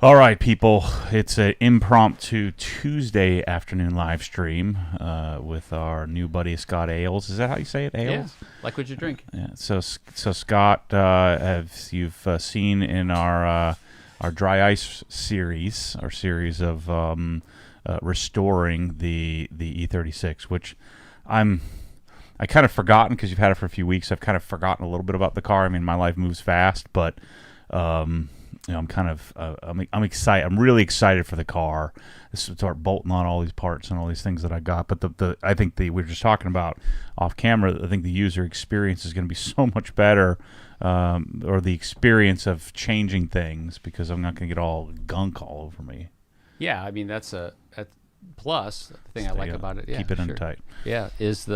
All right, people. It's an impromptu Tuesday afternoon live stream with our new buddy Scott Ailes. Is that how you say it? Yeah, Ailes? like what you drink. Yeah. So Scott, as you've seen in our dry ice series, our series of restoring the E36, which I kind of forgotten because you've had it for a few weeks. I've kind of forgotten a little bit about the car. I mean, my life moves fast, but I'm kind of I'm excited. I'm really excited for the car. This is start bolting on all these parts and all these things that I got. But I think we were just talking about off camera. I think the user experience is going to be so much better, or the experience of changing things, because I'm not going to get all gunk all over me. Yeah, I mean that's plus the thing I like about it. Yeah, keep it sure. tight. Yeah, there's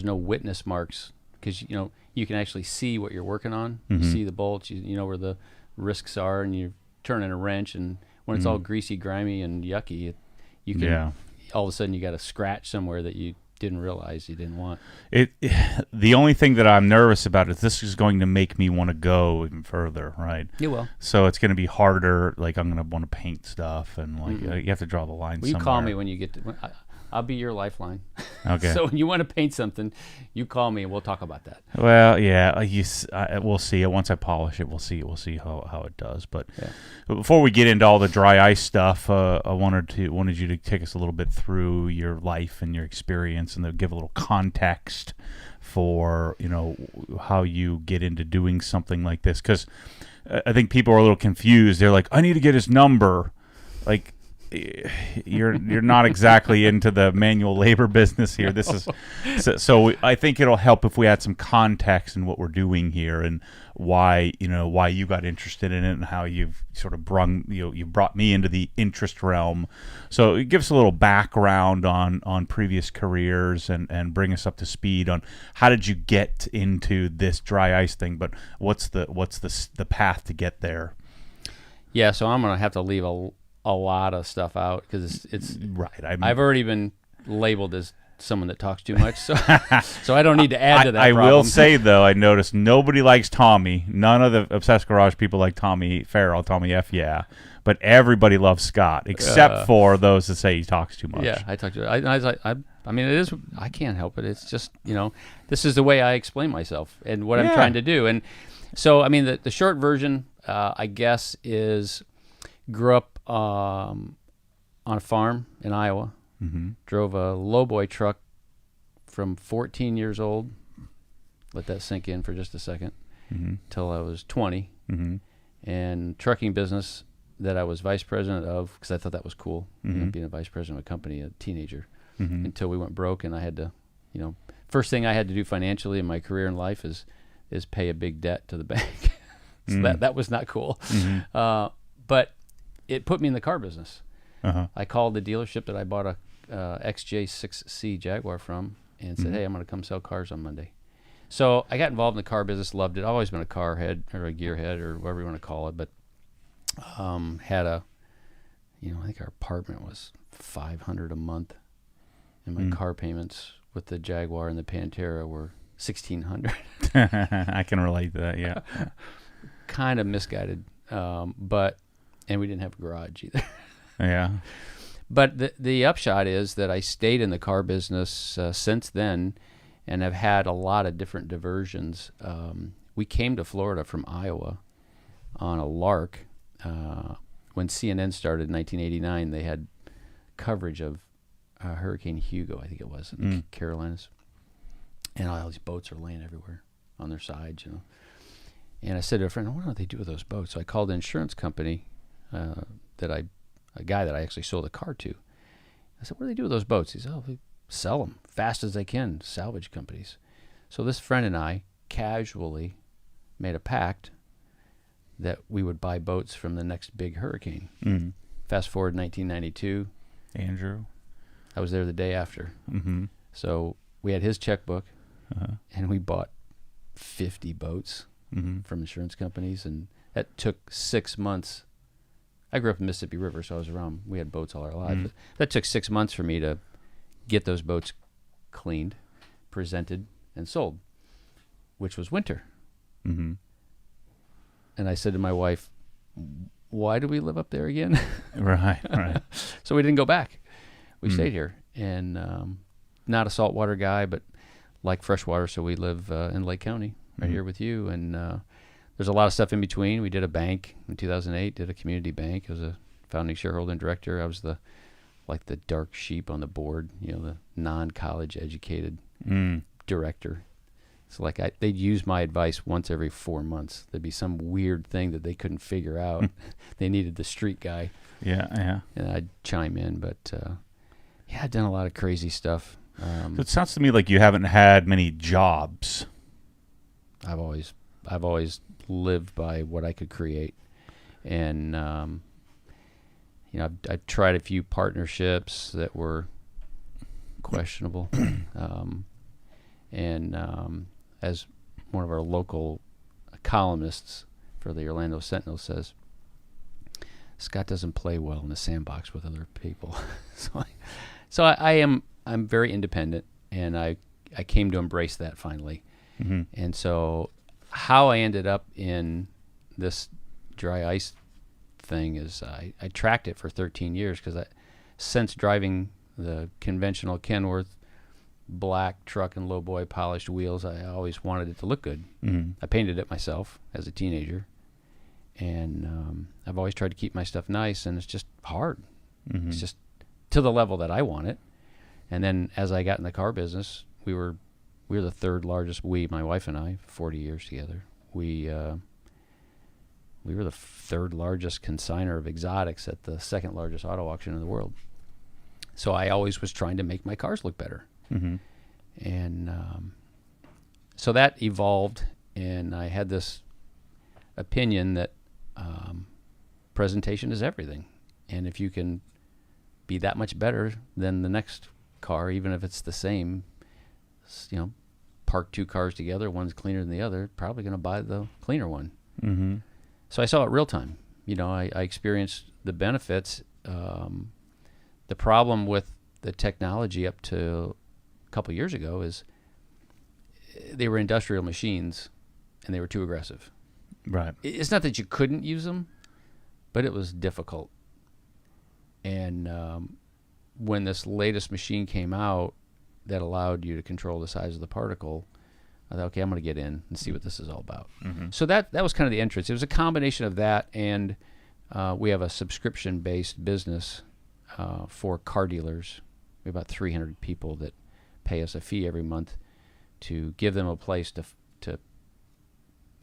no witness marks because you can actually see what you're working on. Mm-hmm. You see the bolts. You know where the risks are, and you turn in a wrench, and when it's all greasy, grimy, and yucky, you can all of a sudden you got a scratch somewhere that you didn't realize you didn't want. The only thing that I'm nervous about is this is going to make me want to go even further, right? You will. So it's going to be harder. Like, I'm going to want to paint stuff, and like you have to draw the line. Well, you somewhere. call me when you get to. I'll be your lifeline. Okay. So when you want to paint something, you call me and we'll talk about that. Well, yeah, we'll see it once I polish it. We'll see how it does. But before we get into all the dry ice stuff, I wanted you to take us a little bit through your life and your experience, and give a little context for how you get into doing something like this. Because I think people are a little confused. They're like, I need to get his number, like. You're not exactly into the manual labor business here. This is so I think it'll help if we add some context in what we're doing here, and why you got interested in it, and how you've sort of you brought me into the interest realm. So it gives a little background on previous careers, and bring us up to speed on how did you get into this dry ice thing, but what's the path to get there. Yeah, so I'm gonna have to leave a lot of stuff out because it's right. I've already been labeled as someone that talks too much, so so I don't need to add to that. I problem. will say though, I noticed nobody likes Tommy. None of the Obsessed Garage people like Tommy Farrell, Tommy F. Yeah, but everybody loves Scott except for those that say he talks too much. Yeah, I talk to. I mean, it is. I can't help it. It's just this is the way I explain myself and what I'm trying to do. And so I mean, the short version, I guess, is grew up on a farm in Iowa. Mm-hmm. Drove a lowboy truck from 14 years old. Let that sink in for just a second. Mm-hmm. Till I was 20. Mm-hmm. And trucking business that I was vice president of, because I thought that was cool, mm-hmm. being a vice president of a company, a teenager, mm-hmm. until we went broke, and I had to, first thing I had to do financially in my career in life is pay a big debt to the bank. So mm-hmm. that was not cool. Mm-hmm. But it put me in the car business. Uh-huh. I called the dealership that I bought a XJ6C Jaguar from and said, mm-hmm. hey, I'm going to come sell cars on Monday. So I got involved in the car business, loved it. I've always been a car head or a gearhead or whatever you want to call it, but had I think our apartment was $500 a month, and my car payments with the Jaguar and the Pantera were $1,600. I can relate to that, yeah. Kind of misguided, and we didn't have a garage either. Yeah. But the upshot is that I stayed in the car business since then, and have had a lot of different diversions. We came to Florida from Iowa on a lark. When CNN started in 1989, they had coverage of Hurricane Hugo, I think it was, in the Carolinas. And all these boats are laying everywhere on their sides, And I said to a friend, I wonder what they do with those boats. So I called the insurance company a guy that I actually sold a car to. I said, what do they do with those boats? He said, they sell them fast as they can, salvage companies. So this friend and I casually made a pact that we would buy boats from the next big hurricane. Mm-hmm. Fast forward 1992. Andrew. I was there the day after. Mm-hmm. So we had his checkbook, uh-huh. and we bought 50 boats mm-hmm. from insurance companies, and that took 6 months. I grew up in Mississippi River, so I was around. We had boats all our lives. Mm-hmm. But that took 6 months for me to get those boats cleaned, presented, and sold, which was winter. Mm-hmm. And I said to my wife, why do we live up there again? Right. So we didn't go back. We stayed here, and not a saltwater guy, but like freshwater. So we live in Lake County, right here with you, and there's a lot of stuff in between. We did a bank in 2008. Did a community bank. I was a founding shareholder and director. I was the dark sheep on the board, the non-college educated director. So they'd use my advice once every 4 months. There'd be some weird thing that they couldn't figure out. They needed the street guy. Yeah. And I'd chime in, but I've done a lot of crazy stuff. So it sounds to me like you haven't had many jobs. I've always lived by what I could create, and I've tried a few partnerships that were questionable, and as one of our local columnists for the Orlando Sentinel says, Scott doesn't play well in the sandbox with other people. So I'm very independent, and I came to embrace that finally. Mm-hmm. And so how I ended up in this dry ice thing is I tracked it for 13 years because since driving the conventional Kenworth black truck and lowboy polished wheels, I always wanted it to look good. Mm-hmm. I painted it myself as a teenager, and I've always tried to keep my stuff nice, and it's just hard. Mm-hmm. It's just to the level that I want it. And then as I got in the car business, we were the third largest. My wife and I, 40 years together, we were the third largest consignor of exotics at the second largest auto auction in the world. So I always was trying to make my cars look better. Mm-hmm. And so that evolved, and I had this opinion that presentation is everything. And if you can be that much better than the next car, even if it's the same, park two cars together, one's cleaner than the other, probably going to buy the cleaner one. Mm-hmm. So I saw it real time. I experienced the benefits. The problem with the technology up to a couple years ago is they were industrial machines, and they were too aggressive. Right. It's not that you couldn't use them, but it was difficult. And when this latest machine came out that allowed you to control the size of the particle, I thought, okay, I'm going to get in and see what this is all about. Mm-hmm. So that was kind of the entrance. It was a combination of that, and we have a subscription-based business for car dealers. We have about 300 people that pay us a fee every month to give them a place to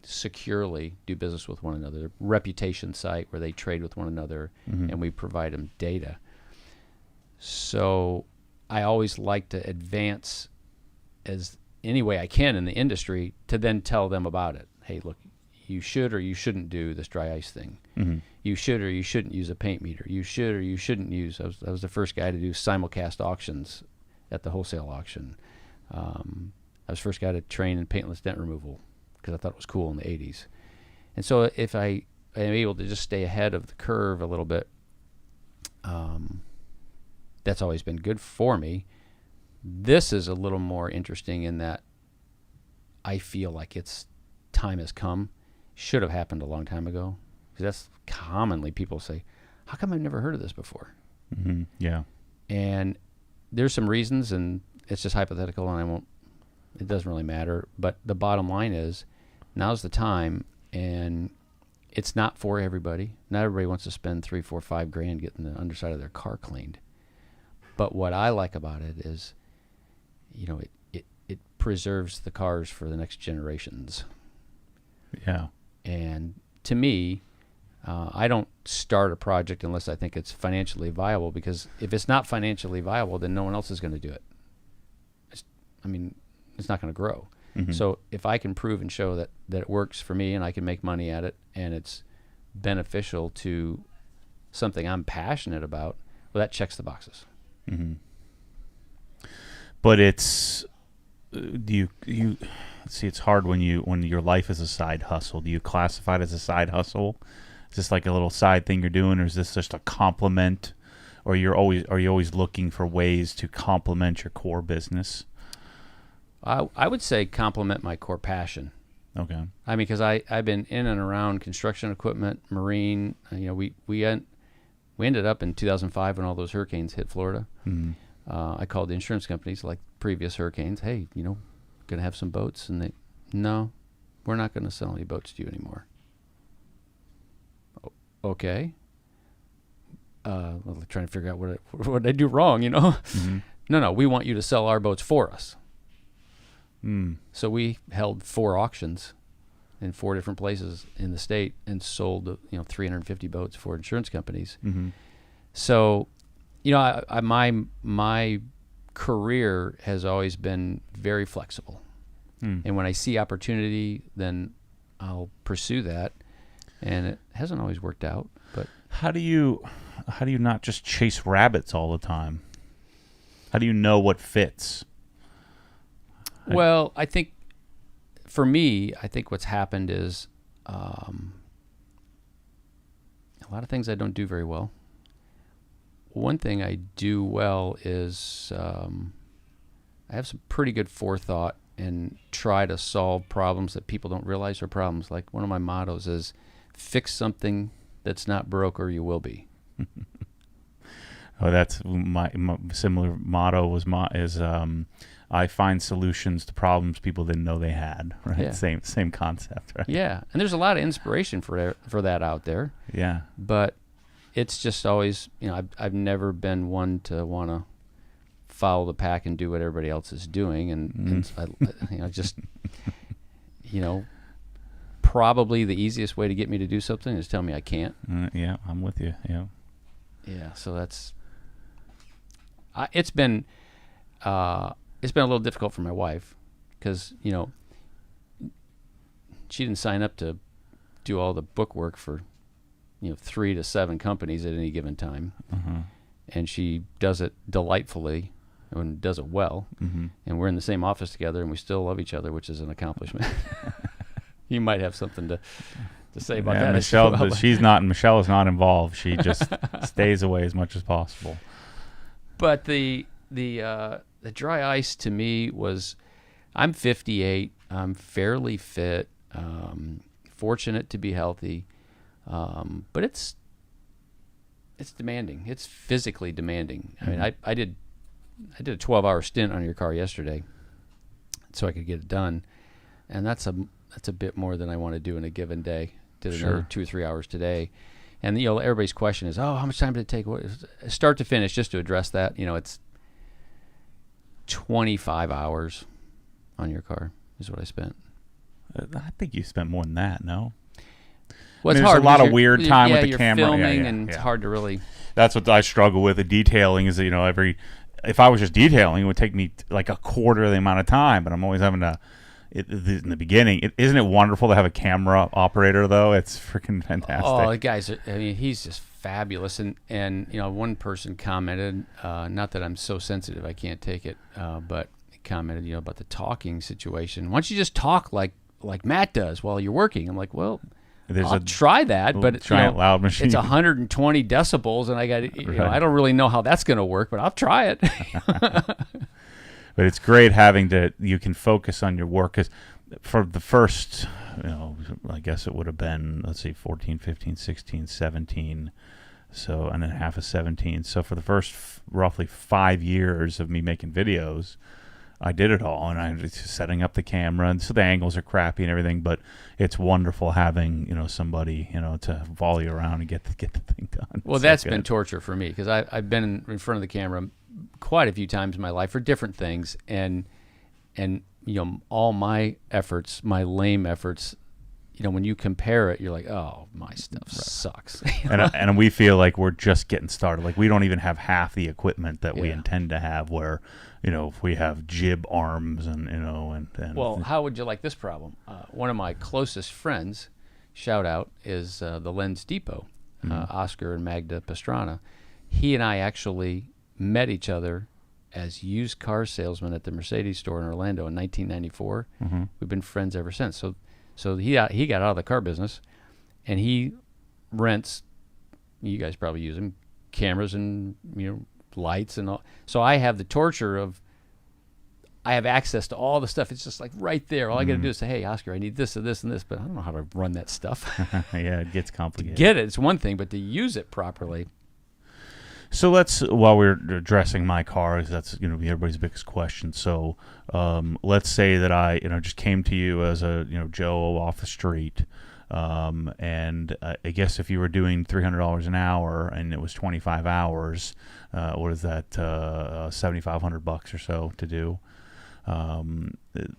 securely do business with one another. A reputation site where they trade with one another, mm-hmm. and we provide them data. So I always like to advance as any way I can in the industry to then tell them about it. Hey, look, you should or you shouldn't do this dry ice thing. Mm-hmm. You should or you shouldn't use a paint meter. You should or you shouldn't use. I was the first guy to do simulcast auctions at the wholesale auction. I was the first guy to train in paintless dent removal because I thought it was cool in the 80s. And so if I am able to just stay ahead of the curve a little bit, that's always been good for me. This is a little more interesting in that I feel like time has come. Should have happened a long time ago. Because that's commonly people say, how come I've never heard of this before? Mm-hmm. Yeah. And there's some reasons, and it's just hypothetical, and it doesn't really matter. But the bottom line is, now's the time, and it's not for everybody. Not everybody wants to spend $3, $4, $5,000 getting the underside of their car cleaned. But what I like about it is, it preserves the cars for the next generations. Yeah. And to me, I don't start a project unless I think it's financially viable, because if it's not financially viable, then no one else is going to do it. It's not going to grow. Mm-hmm. So if I can prove and show that it works for me and I can make money at it and it's beneficial to something I'm passionate about, well, that checks the boxes. Mm-hmm. But it's you see, it's hard when your life is a side hustle. Do you classify it as a side hustle? Is this like a little side thing you're doing, or is this just a complement, or are you always looking for ways to complement your core business? I would say complement my core passion. Okay. I mean, because I've been in and around construction equipment, marine. We ended up in 2005 when all those hurricanes hit Florida. Mm-hmm. I called the insurance companies like previous hurricanes. Hey, going to have some boats? And no, we're not going to sell any boats to you anymore. Okay. Well, trying to figure out what I do wrong, Mm-hmm. No, we want you to sell our boats for us. Mm. So we held 4 auctions in 4 different places in the state and sold 350 boats for insurance companies. Mm-hmm. So, my career has always been very flexible. Mm. And when I see opportunity, then I'll pursue that. And it hasn't always worked out, but How do you not just chase rabbits all the time? How do you know what fits? well, I think for me, what's happened is a lot of things I don't do very well. One thing I do well is I have some pretty good forethought and try to solve problems that people don't realize are problems. Like one of my mottos is, fix something that's not broke or you will be. Oh, that's my similar motto is I find solutions to problems people didn't know they had. Right, Yeah. Same concept. Right. Yeah, and there's a lot of inspiration for that out there. Yeah. But it's just always, I've never been one to want to follow the pack and do what everybody else is doing, and probably the easiest way to get me to do something is tell me I can't. Yeah, I'm with you. Yeah. Yeah, so that's. It's been a little difficult for my wife because she didn't sign up to do all the book work for 3 to 7 companies at any given time, and she does it delightfully and does it well. Mm-hmm. And we're in the same office together, and we still love each other, which is an accomplishment. You might have something to say about that. Michelle, as well. Michelle is not involved. She just stays away as much as possible. But the dry ice to me was, I'm 58. I'm fairly fit. Fortunate to be healthy, but it's demanding. It's physically demanding. I mean, I did a 12-hour stint on your car yesterday, so I could get it done, and that's a bit more than I want to do in a given day. Did another 2 or 3 hours today. And everybody's question is, how much time did it take? Start to finish, just to address that, it's 25 hours on your car is what I spent. I think you spent more than that, no? Well, it's there's hard a lot of weird time with the you're camera. Filming, and it's hard to really. That's what I struggle with. The detailing is, if I was just detailing, it would take me like a quarter of the amount of time, but I'm always having to. In the beginning, isn't it wonderful to have a camera operator though? It's freaking fantastic. Oh, the guys! He's just fabulous. And one person commented, not that I'm so sensitive, I can't take it, but he commented, about the talking situation. Why don't you just talk like Matt does while you're working? I'm like, well, I'll try that, but giant loud machine. It's 120 decibels, and I got I don't really know how that's going to work, but I'll try it. But it's great you can focus on your work, because for the first, I guess it would have been, 14, 15, 16, 17, so, and then half of 17. So for the first roughly 5 years of me making videos, I did it all, and I was just setting up the camera, and so the angles are crappy and everything, but it's wonderful having, somebody, to volley around and get the thing done. Well, that's been torture for me, because I've been in front of the camera quite a few times in my life for different things, and all my efforts, my lame efforts, when you compare it, you're like, oh, my stuff sucks. And we feel like we're just getting started. Like, we don't even have half the equipment that we intend to have, where if we have jib arms and well, how would you like this problem? One of my closest friends, shout out, is the Lens Depot, Oscar and Magda Pastrana. He and I actually met each other as used car salesmen at the Mercedes store in Orlando in 1994. Mm-hmm. We've been friends ever since. So he got out of the car business, and he rents. You guys probably use them, cameras and lights and all. So I have the torture of, I have access to all the stuff. It's just like right there. All I got to do is say, hey, Oscar, I need this and this and this, but I don't know how to run that stuff. Yeah, it gets complicated. To get it, it's one thing, but to use it properly. So while we're addressing my car, that's everybody's biggest question. So let's say that I just came to you as a Joe off the street, and I guess if you were doing $300 an hour and it was 25 hours, what is that? $7,500 or so to do.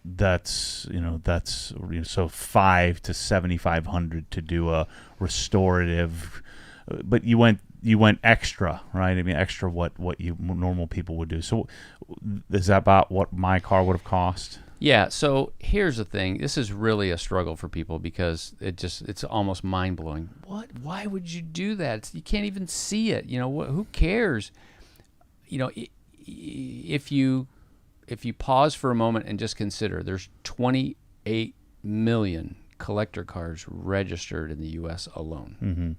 That's so $500 to $7,500 to do a restorative, but you went extra, right? I mean, extra what normal people would do. So is that about what my car would have cost? Yeah. So here's the thing. This is really a struggle for people because it's almost mind blowing. Why would you do that? You can't even see it. Who cares? If you pause for a moment and just consider, there's 28 million collector cars registered in the U.S. alone. Mm-hmm.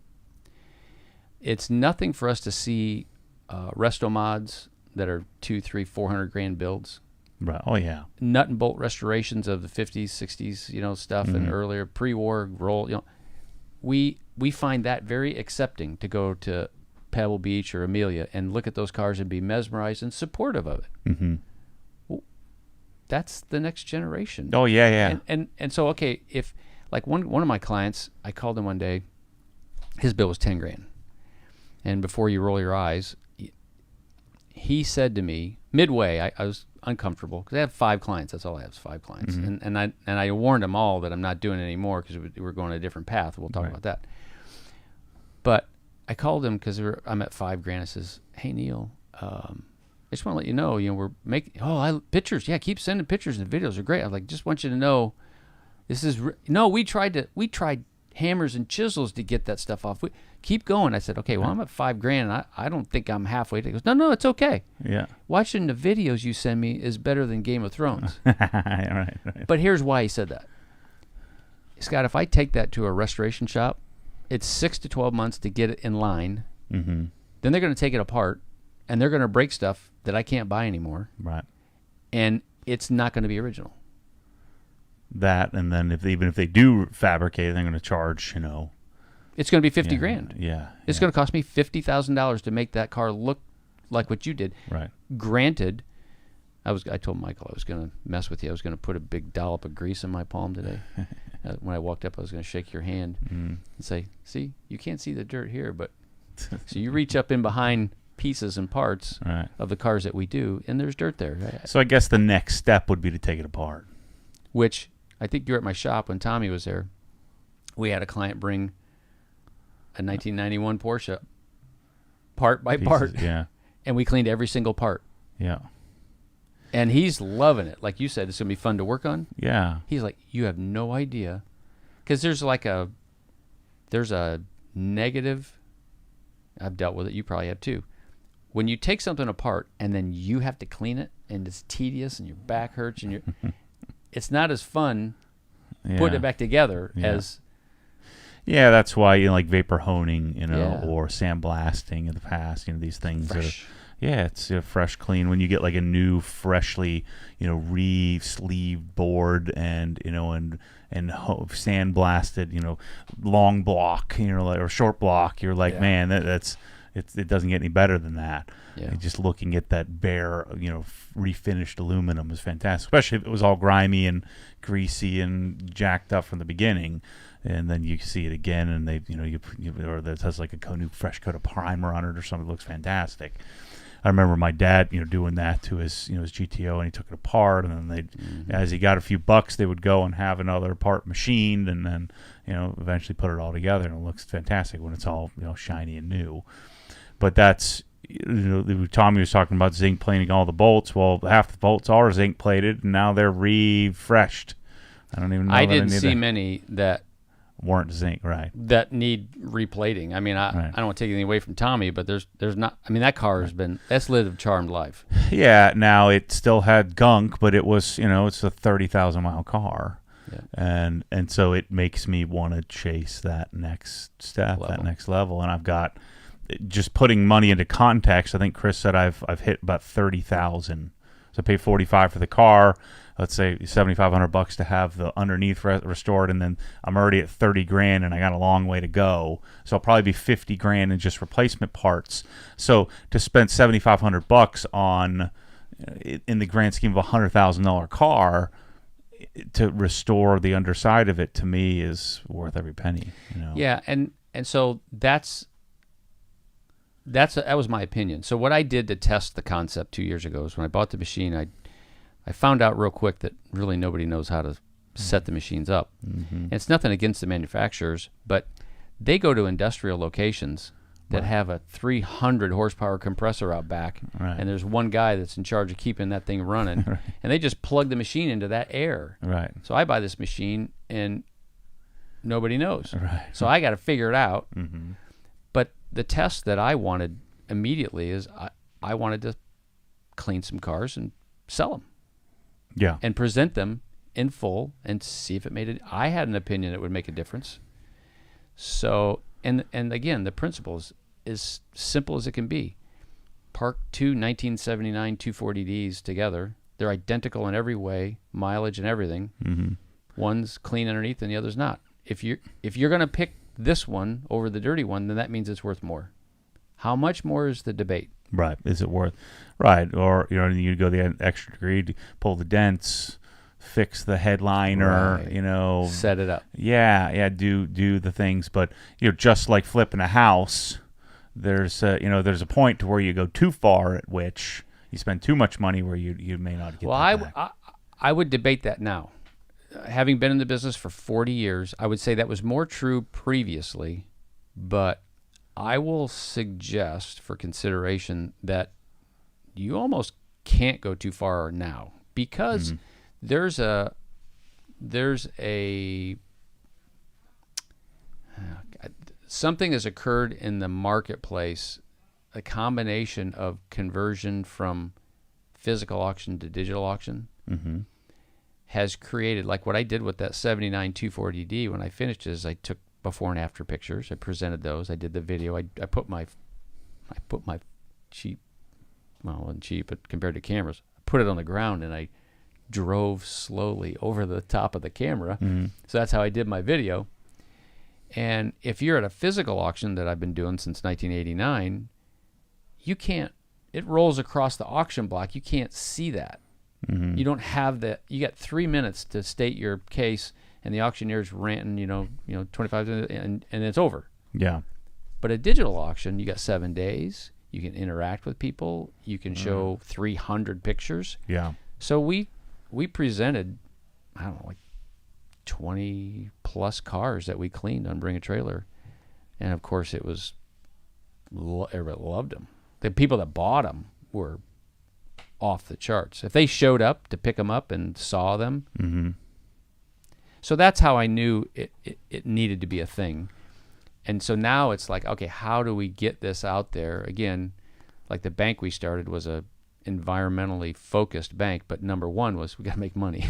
It's nothing for us to see resto mods that are $200,000, $300,000, $400,000 builds. Right. Oh yeah. Nut and bolt restorations of the 50s, 60s, stuff, Mm-hmm. and earlier pre-war roll. We find that very accepting to go to Pebble Beach or Amelia and look at those cars and be mesmerized and supportive of it. Mm-hmm. Well, that's the next generation. Oh yeah, yeah. And so okay, if like one of my clients, I called him one day. His bill was $10,000. And before you roll your eyes, he said to me, midway, I was uncomfortable because I have 5 clients. That's all I have is 5 clients. Mm-hmm. And I warned them all that I'm not doing it anymore because we're going a different path. We'll talk about that. But I called him because I'm at $5,000. I says, hey, Neil, I just want to let you know, we're making, pictures. Yeah, keep sending pictures and videos are great. I was like, just want you to know this is, we tried hammers and chisels to get that stuff off. Keep going. I said, okay, well, I'm at $5,000 and I don't think I'm halfway. He goes, no, it's okay. Yeah. Watching the videos you send me is better than Game of Thrones. Right. But here's why he said that. Scott, if I take that to a restoration shop, it's 6 to 12 months to get it in line. Mm-hmm. Then they're going to take it apart and they're going to break stuff that I can't buy anymore. Right. And it's not going to be original. That, and then even if they do fabricate, they're going to charge, it's going to be $50,000. Yeah. It's going to cost me $50,000 to make that car look like what you did. Right. Granted, I told Michael I was going to mess with you. I was going to put a big dollop of grease in my palm today. When I walked up, I was going to shake your hand and say, see, you can't see the dirt here, but so you reach up in behind pieces and parts of the cars that we do, and there's dirt there. So I guess the next step would be to take it apart. Which I think you were at my shop when Tommy was there. We had a client bring a 1991 Porsche part by part. Yeah. And we cleaned every single part. Yeah. And he's loving it. Like you said, it's going to be fun to work on. Yeah. He's like, you have no idea. Because there's a negative, I've dealt with it, you probably have too. When you take something apart and then you have to clean it and it's tedious and your back hurts and it's not as fun putting it back together as... Yeah, that's why like vapor honing, or sandblasting in the past, these things fresh. It's fresh, clean. When you get like a new, freshly, re-sleeved board and sandblasted, long block, or short block, you're like, man, it doesn't get any better than that. Yeah. Just looking at that bare, refinished aluminum is fantastic, especially if it was all grimy and greasy and jacked up from the beginning. And then you see it again, and they, or that has like a new fresh coat of primer on it or something. It looks fantastic. I remember my dad, doing that to his, his GTO, and he took it apart, and then as he got a few bucks, they would go and have another part machined, and then, eventually put it all together, and it looks fantastic when it's all, shiny and new. But that's, Tommy was talking about zinc plating all the bolts. Well, half the bolts are zinc plated, and now they're refreshed. I don't even know. I didn't see many that weren't zinc, right? That need replating. I mean, I don't want to take anything away from Tommy, but there's not. I mean, that car has that's lived a charmed life. Yeah. Now it still had gunk, but it was, it's a 30,000-mile car, and so it makes me want to chase that next step, that next level. And I've got, just putting money into context, I think Chris said I've hit about 30,000 So I pay $45 for the car. Let's say $7,500 to have the underneath restored, and then I'm already at $30,000, and I got a long way to go. So I'll probably be $50,000 in just replacement parts. So to spend $7,500 on, in the grand scheme of $100,000 car, to restore the underside of it, to me is worth every penny. Yeah, and so that was my opinion. So what I did to test the concept 2 years ago is when I bought the machine, I found out real quick that really nobody knows how to set the machines up. And it's nothing against the manufacturers, but they go to industrial locations that have a 300 horsepower compressor out back, and there's one guy that's in charge of keeping that thing running, and they just plug the machine into that air. So I buy this machine, and nobody knows. So I got to figure it out. But the test that I wanted immediately is I wanted to clean some cars and sell them. And present them in full and see if it made it. I had an opinion it would make a difference. So, and again, the principle is as simple as it can be. Park two 1979 240Ds together. They're identical in every way, mileage and everything. One's clean underneath and the other's not. If you're going to pick this one over the dirty one, then that means it's worth more. How much more is the debate? Is it worth? Or you go the extra degree to pull the dents, fix the headliner, set it up. Do the things. But just like flipping a house, there's a point to where you go too far, at which you spend too much money where you may not get. Well, I would debate that now. Having been in the business for 40 years, I would say that was more true previously, but I will suggest for consideration that you almost can't go too far now, because there's something has occurred in the marketplace, a combination of conversion from physical auction to digital auction has created, like what I did with that 79 240D when I finished is I took before and after pictures. I presented those. I did the video. I put my cheap, well, it wasn't cheap, but compared to cameras, I put it on the ground and I drove slowly over the top of the camera. So that's how I did my video. And if you're at a physical auction that I've been doing since 1989, you can't, it rolls across the auction block. You can't see that. You don't have that. You got 3 minutes to state your case, and the auctioneer's ranting, 25, and it's over. But a digital auction, you got 7 days. You can interact with people. You can show 300 pictures. So we presented, I don't know, like 20 plus cars that we cleaned on Bring a Trailer, and of course it was, everybody loved them. The people that bought them were off the charts. If they showed up to pick them up and saw them. So that's how I knew it needed to be a thing. And so now it's like, okay, how do we get this out there? Again, like the bank we started was a environmentally focused bank, but number one was we got to make money.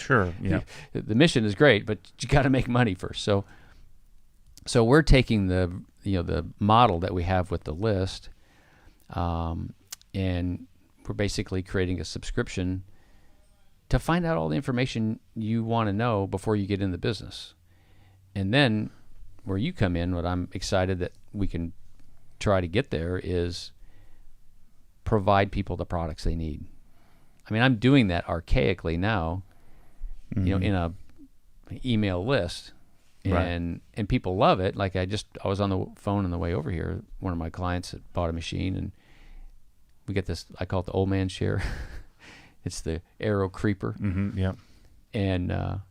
The mission is great, but you got to make money first. So we're taking the model that we have with the list, and we're basically creating a subscription to find out all the information you want to know before you get in the business. And then where you come in, what I'm excited that we can try to get there is provide people the products they need. I mean, I'm doing that archaically now, in a email list, and people love it. Like I was on the phone on the way over here. One of my clients had bought a machine, and we get this, I call it the old man share. It's the Aero Creeper. And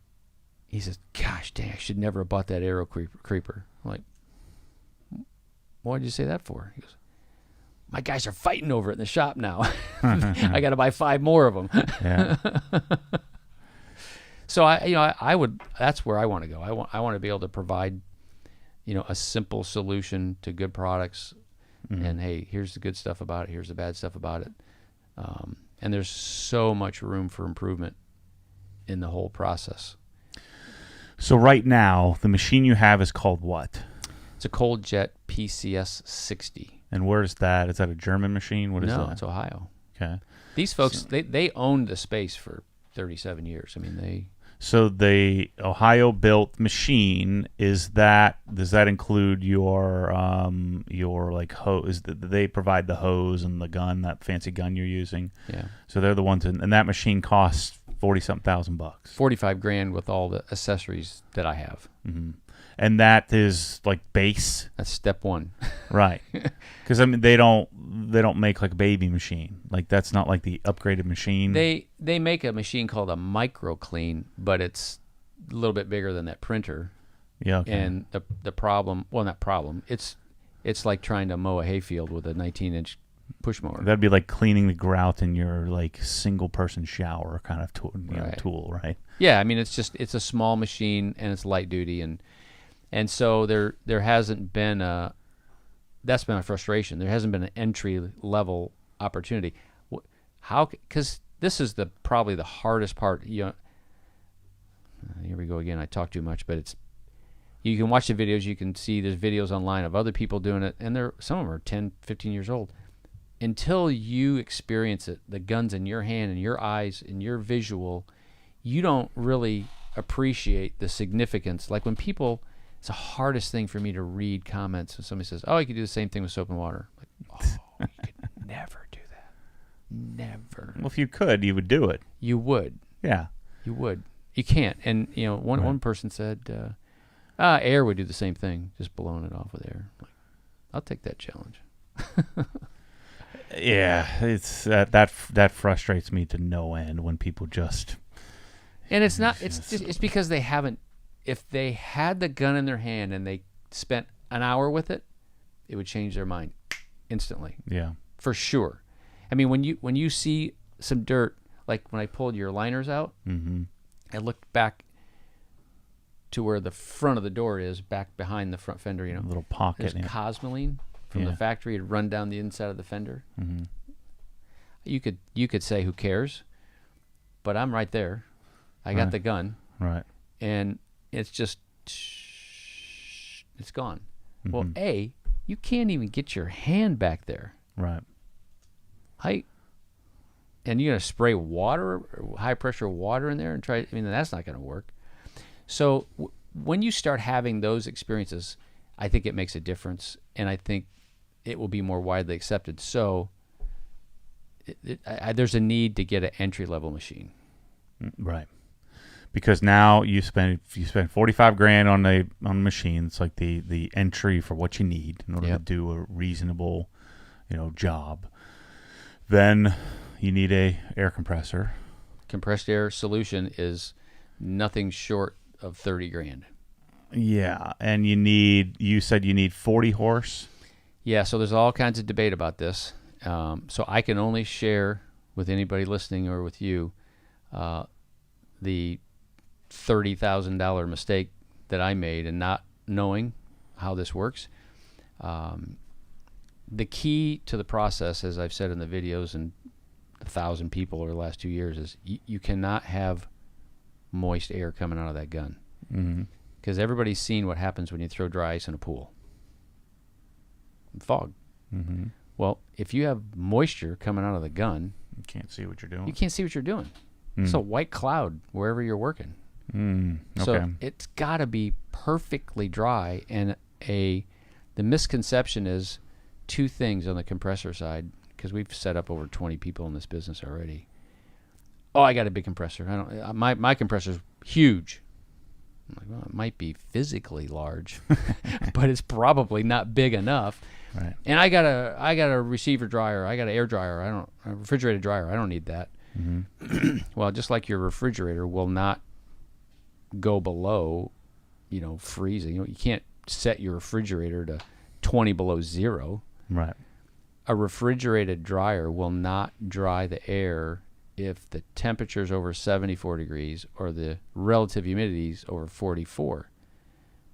he says, gosh, dang, I should never have bought that Aero Creeper. I'm like, why did you say that for? He goes, my guys are fighting over it in the shop now. I got to buy 5 more of them. So I would, that's where I want to go. I want to be able to provide, a simple solution to good products. And hey, here's the good stuff about it. Here's the bad stuff about it. And there's so much room for improvement in the whole process. So right now, the machine you have is called what? It's a Cold Jet PCS 60. And where's that? Is that a German machine? What is that? No, it's Ohio. Okay. These folks, they owned the space for 37 years. I mean, So the Ohio-built machine, does that include your like hose? They provide the hose and the gun, that fancy gun you're using. Yeah. So they're the ones, and that machine costs $40,000. $45,000 with all the accessories that I have. Mm-hmm. And that is like base. That's step one. Right. Because I mean, they don't make like a baby machine. Like that's not like the upgraded machine. They make a machine called a micro clean, but it's a little bit bigger than that printer. Yeah. Okay. And the problem, well, not problem. It's like trying to mow a hayfield with a 19-inch push mower. That'd be like cleaning the grout in your like single person shower kind of tool, Right. tool, right? Yeah, I mean it's a small machine and it's light duty and so there hasn't been that's been a frustration. There hasn't been an entry level opportunity. How? Because this is probably the hardest part. Here we go again. I talk too much, but you can watch the videos. You can see there's videos online of other people doing it, and some of them are 10, 15 years old. Until you experience it, the gun's in your hand and your eyes and your visual, you don't really appreciate the significance. Like when people, it's the hardest thing for me to read comments when somebody says, "Oh, you could do the same thing with soap and water." Like, oh, you could never do that. Never. Well, if you could, you would do it. You would. Yeah. You would. You can't. And one person said, air would do the same thing, just blowing it off with air. Like, I'll take that challenge. Yeah, it's that frustrates me to no end when people just. And it's not. It's because they haven't. If they had the gun in their hand and they spent an hour with it, it would change their mind instantly. Yeah, for sure. I mean, when you see some dirt, like when I pulled your liners out, mm-hmm. I looked back to where the front of the door is, back behind the front fender. A little pocket. There's cosmoline from the factory had run down the inside of the fender. Mm-hmm. You could say who cares, but I'm right there. I got the gun, right, and it's just it's gone. Mm-hmm. Well, you can't even get your hand back there, right? And you're gonna spray water, high pressure water in there, and try. I mean, that's not gonna work. So when you start having those experiences, I think it makes a difference, and I think it will be more widely accepted. So there's a need to get an entry-level machine. Right. Because now you spend $45,000 on a machine. It's like the entry for what you need in order to do a reasonable, job. Then you need a air compressor. Compressed air solution is nothing short of $30,000. Yeah, and you said you need 40 horse. Yeah, so there's all kinds of debate about this. So I can only share with anybody listening or with you the $30,000 mistake that I made in not knowing how this works. The key to the process, as I've said in the videos and 1,000 people over the last 2 years, is you cannot have moist air coming out of that gun. Because mm-hmm. everybody's seen what happens when you throw dry ice in a pool. Fog. Mm-hmm. Well, if you have moisture coming out of the gun, you can't see what you're doing. You can't see what you're doing. It's a white cloud wherever you're working. Okay. So it's got to be perfectly dry. And the misconception is two things on the compressor side, because we've set up over 20 people in this business already. Oh, I got a big compressor. My compressor's huge. I'm like, well, it might be physically large, but it's probably not big enough. Right. And I got a receiver dryer. I got an air dryer. A refrigerated dryer. I don't need that. Mm-hmm. Well, just like your refrigerator will not go below, freezing. You can't set your refrigerator to 20 below zero. Right. A refrigerated dryer will not dry the air if the temperature is over 74 degrees or the relative humidity is over 44.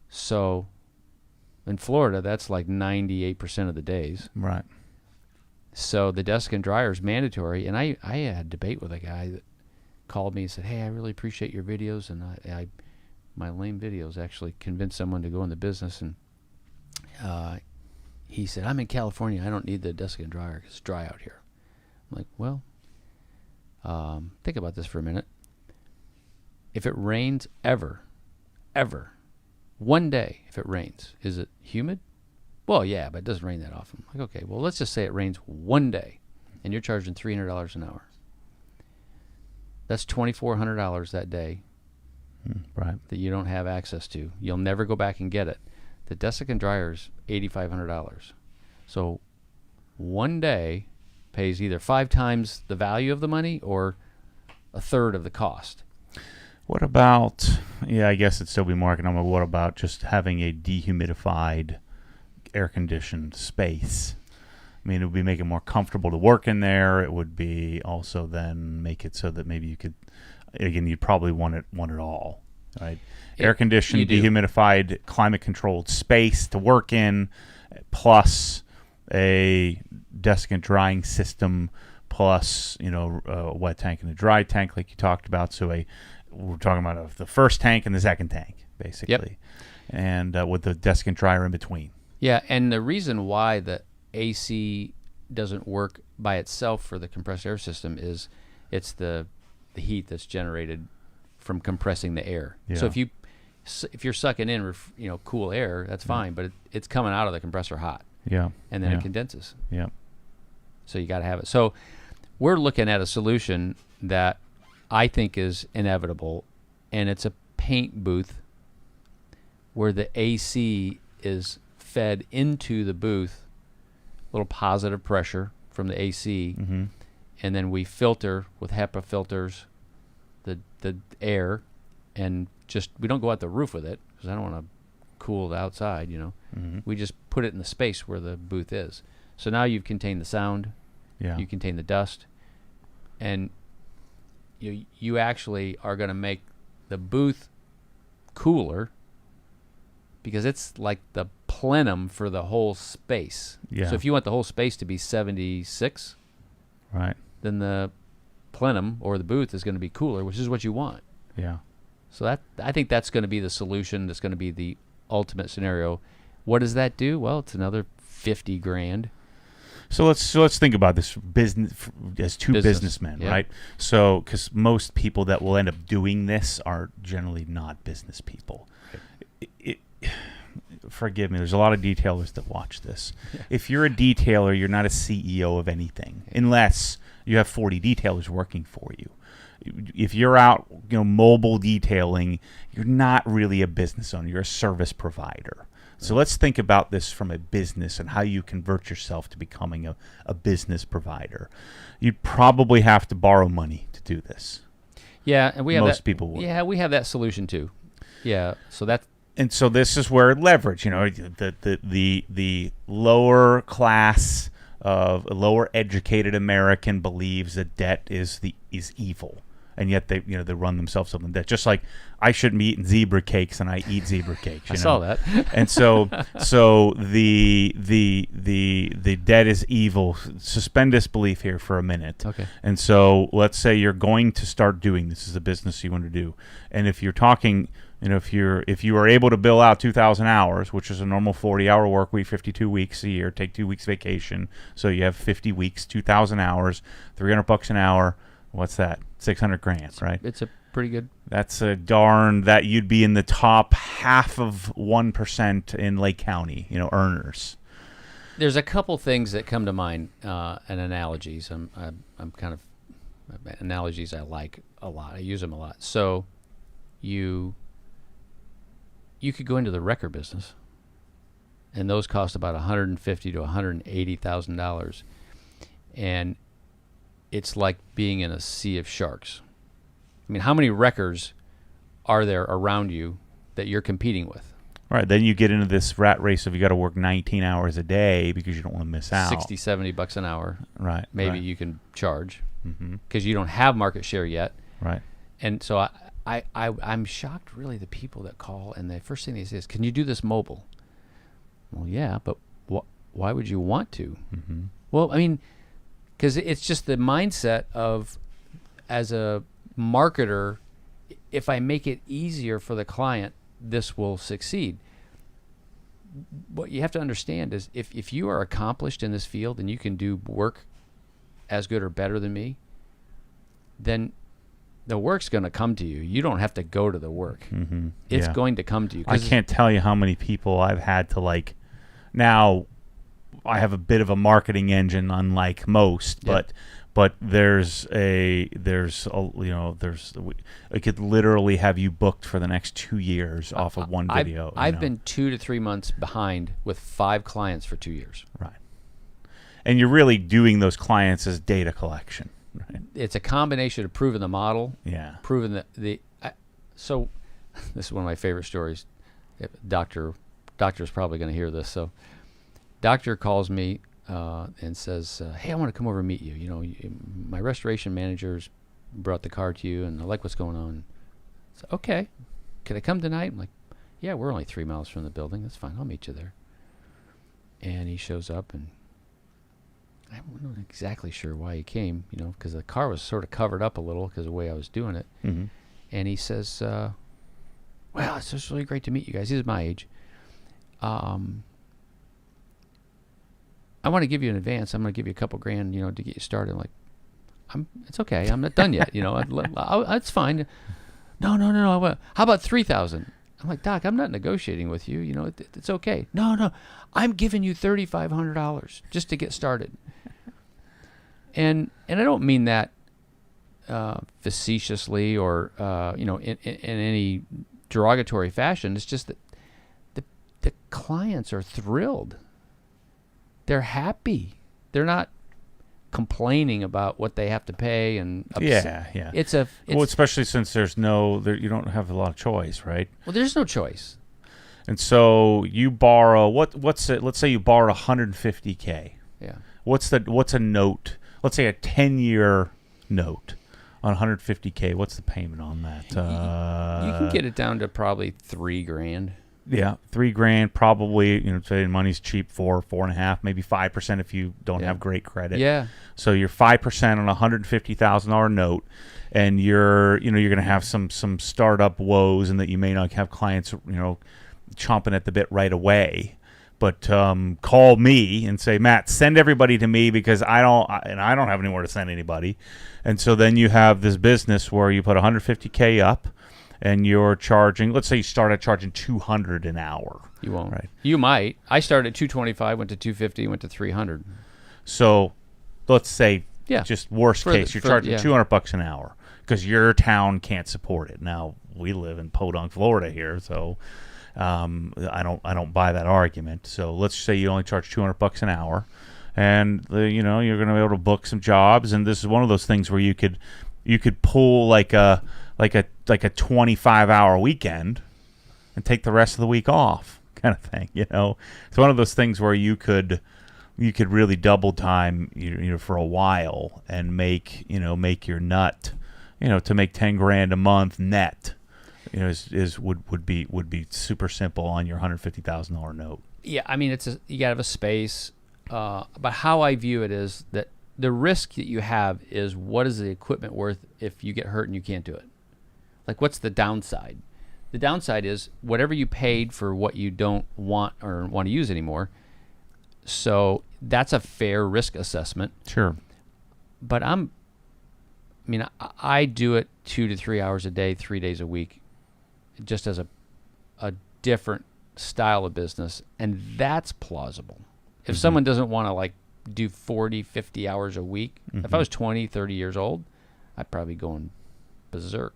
So in Florida, that's like 98% of the days. Right. So the desiccant dryer is mandatory. And I had a debate with a guy that called me and said, "Hey, I really appreciate your videos." And my lame videos actually convinced someone to go in the business. And he said, "I'm in California. I don't need the desiccant dryer because it's dry out here." I'm like, well, think about this for a minute. If it rains ever, one day, if it rains, is it humid? Well, yeah, but it doesn't rain that often. Like, okay, well, let's just say it rains one day, and you're charging $300 an hour. That's $2,400 that day right. that you don't have access to. You'll never go back and get it. The desiccant dryer is $8,500. So one day pays either 5 times the value of the money or a third of the cost. What about, I guess it'd still be more economical. What about just having a dehumidified, air-conditioned space? I mean, it would be make it more comfortable to work in there. It would be also then make it so that maybe you could, again, you'd probably want it all, right? Air-conditioned, dehumidified, climate-controlled space to work in, plus a desiccant drying system, plus, a wet tank and a dry tank like you talked about. So we're talking about the first tank and the second tank, basically, and with the desiccant dryer in between. Yeah, and the reason why the AC doesn't work by itself for the compressed air system is it's the heat that's generated from compressing the air. Yeah. So if you're sucking in cool air, that's fine, but it's coming out of the compressor hot. Yeah. And then it condenses. Yeah. So you got to have it. So we're looking at a solution that I think is inevitable, and it's a paint booth where the AC is fed into the booth, a little positive pressure from the AC, and then we filter with HEPA filters the air, and we don't go out the roof with it because I don't want to cool the outside, We just put it in the space where the booth is. So now you've contained the sound, you contain the dust, and you actually are going to make the booth cooler because it's like the plenum for the whole space. Yeah. So if you want the whole space to be 76, right, then the plenum or the booth is going to be cooler, which is what you want. Yeah. So I think that's going to be the solution. That's going to be the ultimate scenario. What does that do? Well, it's another $50,000. So let's think about this business as two businessmen, right? So because most people that will end up doing this are generally not business people. Forgive me. There's a lot of detailers that watch this. Yeah. If you're a detailer, you're not a CEO of anything unless you have 40 detailers working for you. If you're out, mobile detailing, you're not really a business owner. You're a service provider. So let's think about this from a business and how you convert yourself to becoming a business provider. You'd probably have to borrow money to do this. Yeah, and we have most people would. Yeah, we have that solution too. Yeah, so that's. And so this is where leverage, the lower class of a lower educated American believes that debt is evil. And yet they run themselves up in debt. Just like I shouldn't be eating zebra cakes and I eat zebra cakes. I saw that. And so the debt is evil. Suspend disbelief here for a minute. Okay. And so let's say you're going to start doing this as a business you want to do. And if you're talking, if you are able to bill out 2,000 hours, which is a normal 40-hour work week, 52 weeks a year, take 2 weeks vacation, so you have 50 weeks, 2,000 hours, $300 an hour. What's that? $600,000, right? It's a pretty good. That's a darn that you'd be in the top half of 1% in Lake County, earners. There's a couple things that come to mind, and analogies. I'm kind of analogies I like a lot. I use them a lot. So, you could go into the wrecker business, and those cost about $150,000 to $180,000, and it's like being in a sea of sharks. I mean, how many wreckers are there around you that you're competing with? Right. Then you get into this rat race of you got to work 19 hours a day because you don't want to miss out. $60, $70 an hour. Right. Maybe you can charge because you don't have market share yet. Right. And so I'm shocked, really, the people that call and the first thing they say is, "Can you do this mobile?" Well, yeah, but why would you want to? Well, I mean, because it's just the mindset of, as a marketer, if I make it easier for the client, this will succeed. What you have to understand is if you are accomplished in this field and you can do work as good or better than me, then the work's going to come to you. You don't have to go to the work. Mm-hmm. It's going to come to you. I can't tell you how many people I've had to like. Now, I have a bit of a marketing engine, unlike most, but there's I could literally have you booked for the next 2 years off of one video. I've been 2 to 3 months behind with 5 clients for 2 years. Right. And you're really doing those clients as data collection. Right. It's a combination of proving the model, proving so this is one of my favorite stories. Doctor's probably going to hear this. So doctor calls me and says, hey, I want to come over and meet you. You know, my restoration manager's brought the car to you, and I like what's going on. So, okay, can I come tonight? I'm like, yeah, we're only 3 miles from the building. That's fine. I'll meet you there. And he shows up, and I'm not exactly sure why he came, you know, because the car was sort of covered up a little because of the way I was doing it. Mm-hmm. And he says, well, it's just really great to meet you guys. He's my age. I want to give you an advance. I'm going to give you a couple grand, you know, to get you started. I'm like, it's okay. I'm not done yet. You know, it's fine. No. How about 3,000? I'm like, Doc, I'm not negotiating with you. You know, it's okay. No. I'm giving you $3,500 just to get started. And I don't mean that facetiously or you know, in any derogatory fashion. It's just that the clients are thrilled. They're happy. They're not complaining about what they have to pay and upset. Yeah. It's well, especially since you don't have a lot of choice, right? Well, there's no choice. And so you borrow what's it? Let's say you borrow $150K. Yeah. What's a note? Let's say a 10-year note on $150K. What's the payment on that? You can get it down to probably $3,000. Yeah, $3,000 probably. You know, say money's cheap, 4.5, maybe 5% if you don't have great credit. Yeah. So you're 5% on a $150,000 note, and you're going to have some startup woes, and that you may not have clients, you know, chomping at the bit right away. But call me and say, Matt, send everybody to me because I don't have anywhere to send anybody. And so then you have this business where you put $150K up, and you're charging. Let's say you start at charging $200 an hour. You won't. Right. You might. I started at $225, went to $250, went to $300. So let's say, just worst case, you're charging $200 an hour because your town can't support it. Now we live in Podunk, Florida here, so. I don't buy that argument. So let's say you only charge $200 an hour, and you're going to be able to book some jobs. And this is one of those things where you could pull like a 25-hour weekend and take the rest of the week off, kind of thing. You know, it's one of those things where you could really double time for a while and make your nut, to make $10,000 a month net. Would be super simple on your $150,000 note. Yeah, I mean you gotta have a space. But how I view it is that the risk that you have is, what is the equipment worth if you get hurt and you can't do it? Like, what's the downside? The downside is whatever you paid for what you don't want or want to use anymore. So that's a fair risk assessment. Sure. But I do it 2 to 3 hours a day, 3 days a week, just as a different style of business, and that's plausible. If someone doesn't want to do 40, 50 hours a week, if I was 20, 30 years old, I'd probably go berserk.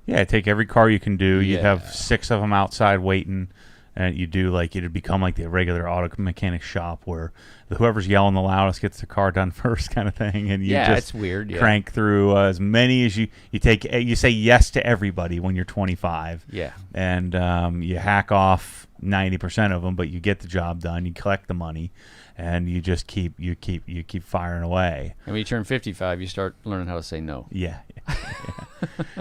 Yeah, take every car you can do. You'd have 6 of them outside waiting, and it'd become like the regular auto mechanic shop where whoever's yelling the loudest gets the car done first, kind of thing. And you just it's weird. Crank through as many as you take. You say yes to everybody when you're 25. Yeah, and you hack off 90% of them, but you get the job done. You collect the money, and you just keep firing away. And when you turn 55, you start learning how to say no. Yeah.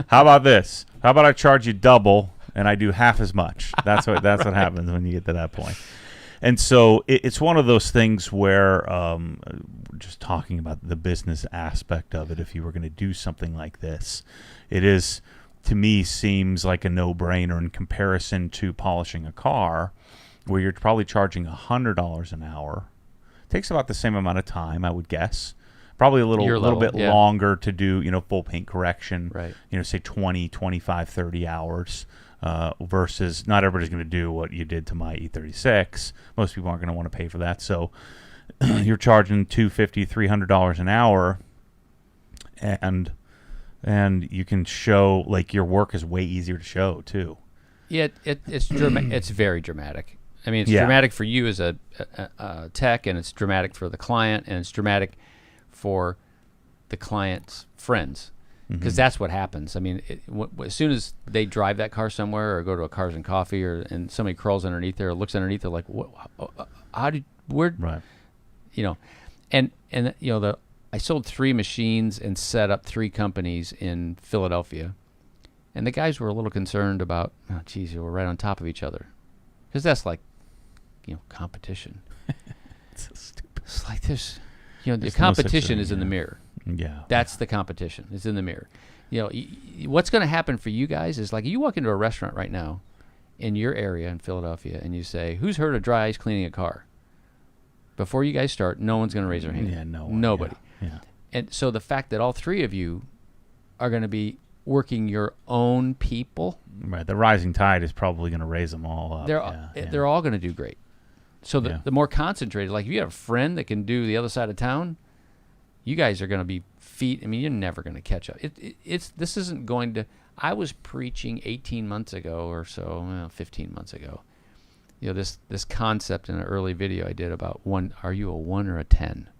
How about this? How about I charge you double and I do half as much? That's what happens when you get to that point. And so it's one of those things where just talking about the business aspect of it, if you were going to do something like this, it is, to me, seems like a no-brainer in comparison to polishing a car, where you're probably charging $100 an hour. It takes about the same amount of time, I would guess, probably a little level, bit longer to do, full paint correction. Right. Say 20, 25, 30 hours. Versus not everybody's going to do what you did to my E36. Most people aren't going to want to pay for that. So you're charging $250, $300 an hour, and you can show like your work is way easier to show too. Yeah, it's very dramatic. I mean, it's dramatic for you as a tech, and it's dramatic for the client, and it's dramatic for the client's friends. Because that's what happens. I mean, as soon as they drive that car somewhere or go to a Cars and Coffee, and somebody crawls underneath there or looks underneath, they're like, right. I sold 3 machines and set up 3 companies in Philadelphia, and the guys were a little concerned about, oh, geez, we're right on top of each other, because that's like, competition. It's so stupid. It's like this, the competition is in the mirror. Yeah, that's the competition. It's in the mirror. What's going to happen for you guys is like you walk into a restaurant right now in your area in Philadelphia, and you say, "Who's heard of dry ice cleaning a car?" Before you guys start, no one's going to raise their hand. Yeah, nobody. Yeah. And so the fact that all 3 of you are going to be working your own people, right? The rising tide is probably going to raise them all up. They're all going to do great. So the more concentrated, like if you have a friend that can do the other side of town, you guys are going to be feet. I mean, you're never going to catch up. This isn't going to. I was preaching 18 months ago or so, 15 months ago. This concept in an early video I did about are you a 1 or a 10?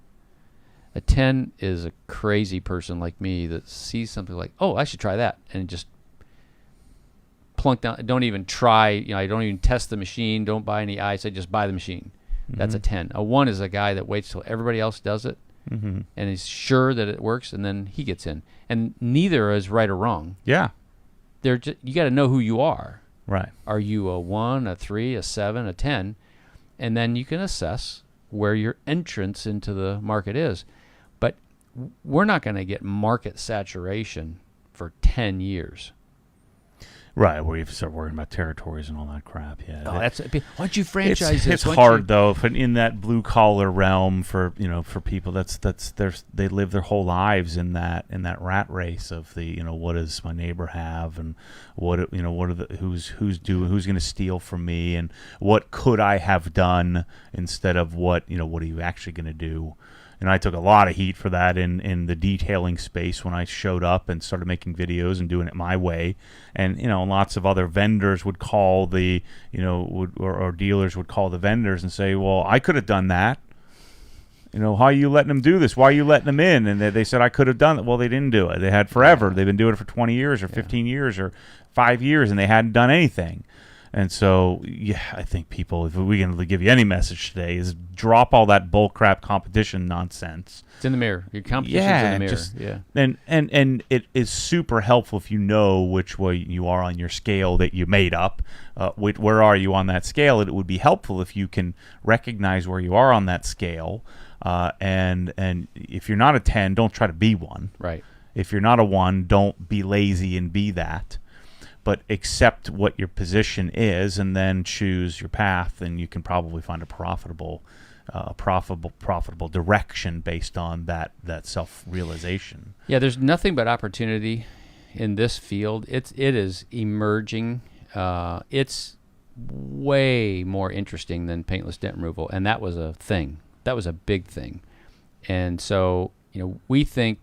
A 10 is a crazy person like me that sees something like, oh, I should try that, and just plunk down. Don't even try. I don't even test the machine. Don't buy any ice. I just buy the machine. That's a 10. A 1 is a guy that waits till everybody else does it. And he's sure that it works, and then he gets in. And neither is right or wrong. Yeah. You got to know who you are. Right. Are you a 1, a 3, a 7, a 10? And then you can assess where your entrance into the market is. But we're not going to get market saturation for 10 years. Right, where you start worrying about territories and all that crap. Yeah. Oh, why don't you franchise this? It's hard though, but in that blue collar realm for people, they live their whole lives in that rat race of the what does my neighbor have, and who's going to steal from me, and what could I have done instead of what are you actually going to do. And I took a lot of heat for that in the detailing space when I showed up and started making videos and doing it my way. And lots of other vendors would call or dealers would call the vendors and say, "Well, I could have done that. How are you letting them do this? Why are you letting them in?" And they said, "I could have done it." Well, they didn't do it. They had forever. They've been doing it for 20 years or 15 years or 5 years, and they hadn't done anything. And so, I think people, if we can give you any message today, is drop all that bullcrap competition nonsense. It's in the mirror. Your competition's in the mirror. And it is super helpful if you know which way you are on your scale that you made up. Where are you on that scale? It would be helpful if you can recognize where you are on that scale. And if you're not a 10, don't try to be one. Right. If you're not a 1, don't be lazy and be that. But accept what your position is, and then choose your path, and you can probably find a profitable direction based on that self-realization. Yeah, there's nothing but opportunity in this field. It is emerging. It's way more interesting than paintless dent removal, and that was a thing. That was a big thing. And so, we think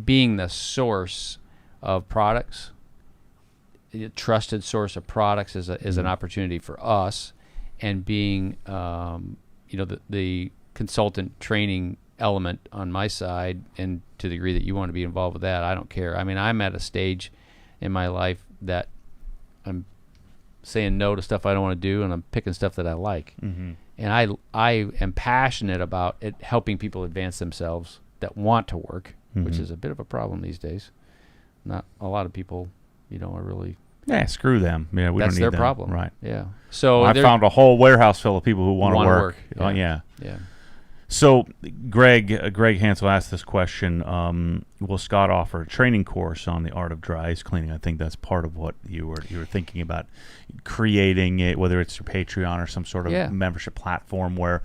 being the source of products, a trusted source of products is an opportunity for us, and being the consultant training element on my side, and to the degree that you want to be involved with that, I don't care. I mean, I'm at a stage in my life that I'm saying no to stuff I don't want to do, and I'm picking stuff that I like. And I am passionate about it, helping people advance themselves that want to work, which is a bit of a problem these days. Not a lot of people are really. Yeah, screw them. Yeah, we don't need them. That's their problem. Right. Yeah. So I found a whole warehouse full of people who want to work. Yeah. So Greg Hansel asked this question, will Scott offer a training course on the art of dry ice cleaning? I think that's part of what you were thinking about creating it, whether it's your Patreon or some sort of membership platform where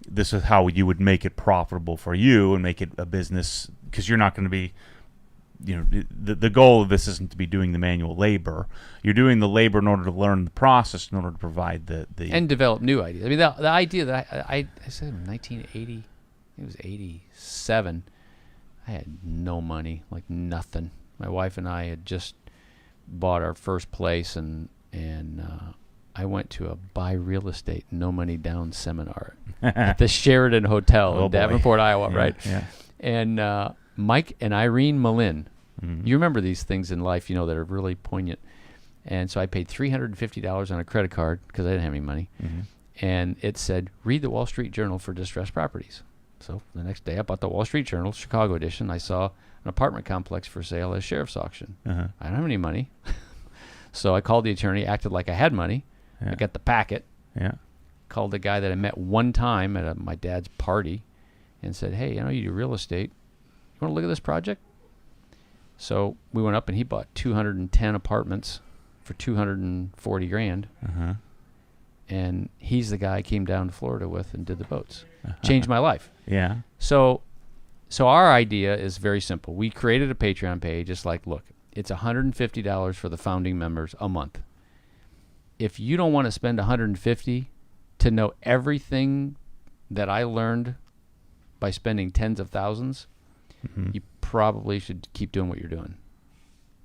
this is how you would make it profitable for you and make it a business, because you're not going to be, the goal of this isn't to be doing the manual labor. You're doing the labor in order to learn the process, in order to provide the and develop new ideas. I mean, the idea that I said in 1980, it was 87. I had no money, like nothing. My wife and I had just bought our first place, and I went to a buy real estate, no money down seminar at the Sheridan Hotel in Davenport, Iowa, right? Yeah. And Mike and Irene Malin. Mm-hmm. You remember these things in life, that are really poignant. And so I paid $350 on a credit card because I didn't have any money. Mm-hmm. And it said, read the Wall Street Journal for distressed properties. So the next day I bought the Wall Street Journal, Chicago edition. I saw an apartment complex for sale at a sheriff's auction. Uh-huh. I don't have any money. So I called the attorney, acted like I had money. Yeah. I got the packet. Yeah. Called the guy that I met one time at my dad's party and said, hey, you do real estate. You want to look at this project? So we went up and he bought 210 apartments for $240,000. Uh-huh. And he's the guy I came down to Florida with and did the boats. Uh-huh. Changed my life. Yeah. So our idea is very simple. We created a Patreon page. It's like, look, it's $150 for the founding members a month. If you don't want to spend $150 to know everything that I learned by spending tens of thousands, mm-hmm. you probably should keep doing what you're doing.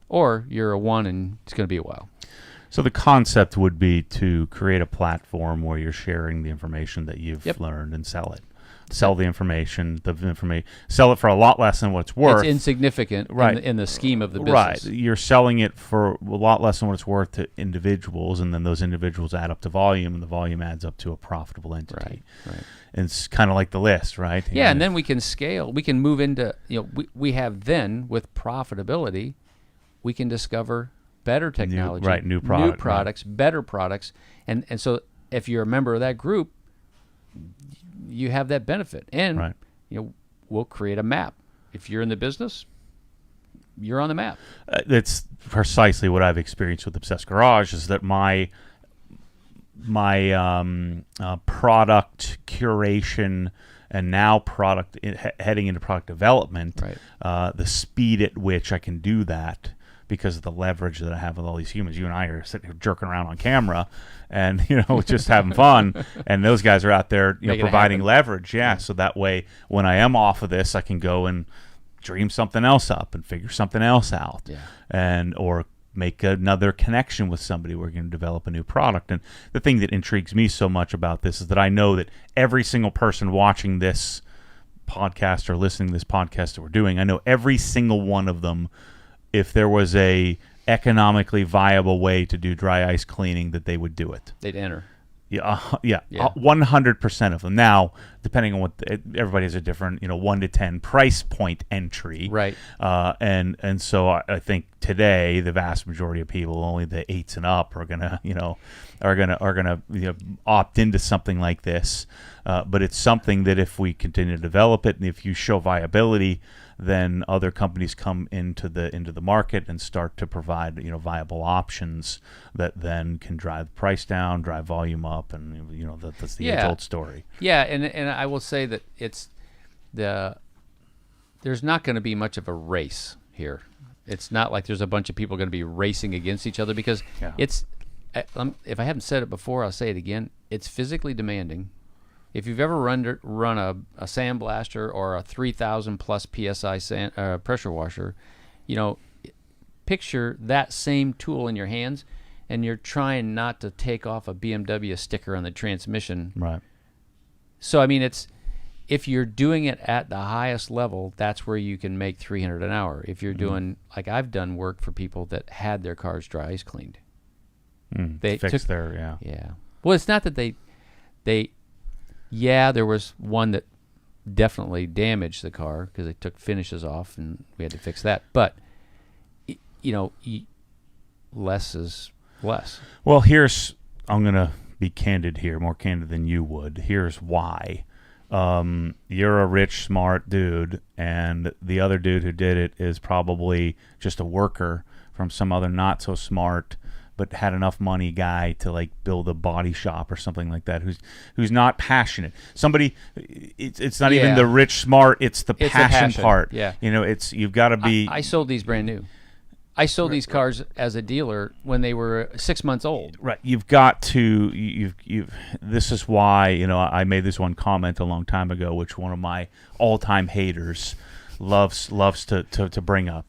Or you're a one and it's going to be a while. So the concept would be to create a platform where you're sharing the information that you've learned and sell it. Sell the information, sell it for a lot less than what it's worth. It's insignificant in the scheme of the business. Right. You're selling it for a lot less than what it's worth to individuals, and then those individuals add up to volume, and the volume adds up to a profitable entity. Right. And it's kind of like the list, right? Yeah, and then we can scale. We can move into, we have then, with profitability, we can discover better technology. New products, better products. And so if you're a member of that group, you have that benefit. And, we'll create a map. If you're in the business, you're on the map. That's precisely what I've experienced with Obsessed Garage, is that my product curation and now heading into product development, the speed at which I can do that, because of the leverage that I have with all these humans. You and I are sitting here jerking around on camera and, just having fun. And those guys are out there, providing leverage. Yeah. So that way, when I am off of this, I can go and dream something else up and figure something else out. Yeah. Or make another connection with somebody. We're going to develop a new product. And the thing that intrigues me so much about this is that I know that every single person watching this podcast or listening to this podcast that we're doing, I know every single one of them, if there was a economically viable way to do dry ice cleaning, that they would do it. They'd enter. Yeah, 100% of them. Now, depending on what everybody has a different, 1 to 10 price point entry, right? And so I think today the vast majority of people, only the 8s and up, are gonna opt into something like this. But it's something that if we continue to develop it, and if you show viability, then other companies come into the market and start to provide viable options that then can drive the price down, drive volume up, and that's the age-old story. Yeah, and I will say that there's not going to be much of a race here. It's not like there's a bunch of people going to be racing against each other, because it's, if I haven't said it before, I'll say it again. It's physically demanding. If you've ever run a sandblaster or a 3,000 plus PSI pressure washer, picture that same tool in your hands, and you're trying not to take off a BMW sticker on the transmission. Right. So, I mean, if you're doing it at the highest level, that's where you can make $300 an hour. If you're doing, like I've done work for people that had their cars dry ice cleaned. They fixed their, Yeah. Well, it's not that they there was one that definitely damaged the car because they took finishes off and we had to fix that. But, less is less. Well, I'm going to be candid here, more candid than you would. Here's why. You're a rich, smart dude, and the other dude who did it is probably just a worker from some other not so smart but had enough money guy to like build a body shop or something like that, who's not passionate. Somebody, it's not even the rich smart, it's the passion part. Yeah. It's you've got to be. I sold these brand new. I sold these cars as a dealer when they were 6 months old. Right. You've got to. This is why I made this one comment a long time ago, which one of my all-time haters loves to bring up.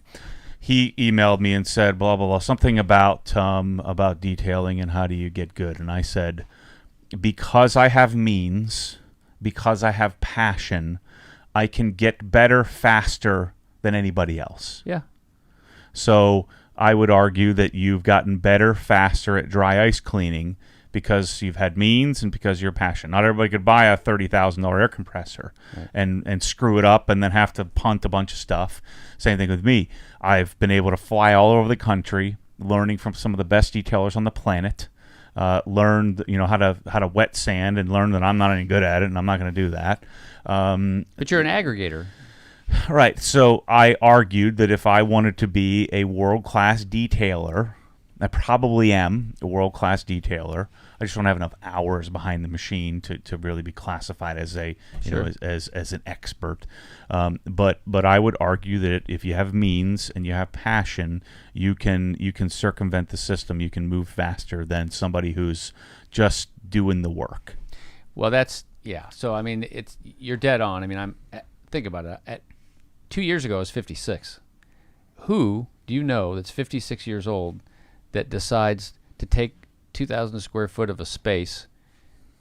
He emailed me and said blah blah blah something about detailing and how do you get good, and I said, because I have means, because I have passion, I can get better faster than anybody else. Yeah. So I would argue that you've gotten better faster at dry ice cleaning because you've had means and because you're passionate. Not everybody could buy a $30,000 air compressor and screw it up and then have to punt a bunch of stuff. Same thing with me. I've been able to fly all over the country, learning from some of the best detailers on the planet. Learned how to wet sand, and learned that I'm not any good at it and I'm not going to do that. But you're an aggregator. Right. So I argued that if I wanted to be a world-class detailer, I probably am a world-class detailer. I just don't have enough hours behind the machine to really be classified as a as an expert. But I would argue that if you have means and you have passion, you can circumvent the system. You can move faster than somebody who's just doing the work. Well, So I mean, you're dead on. I mean, think about it. 2 years ago, I was 56. Who do you know that's 56 years old that decides to take 2,000 square foot of a space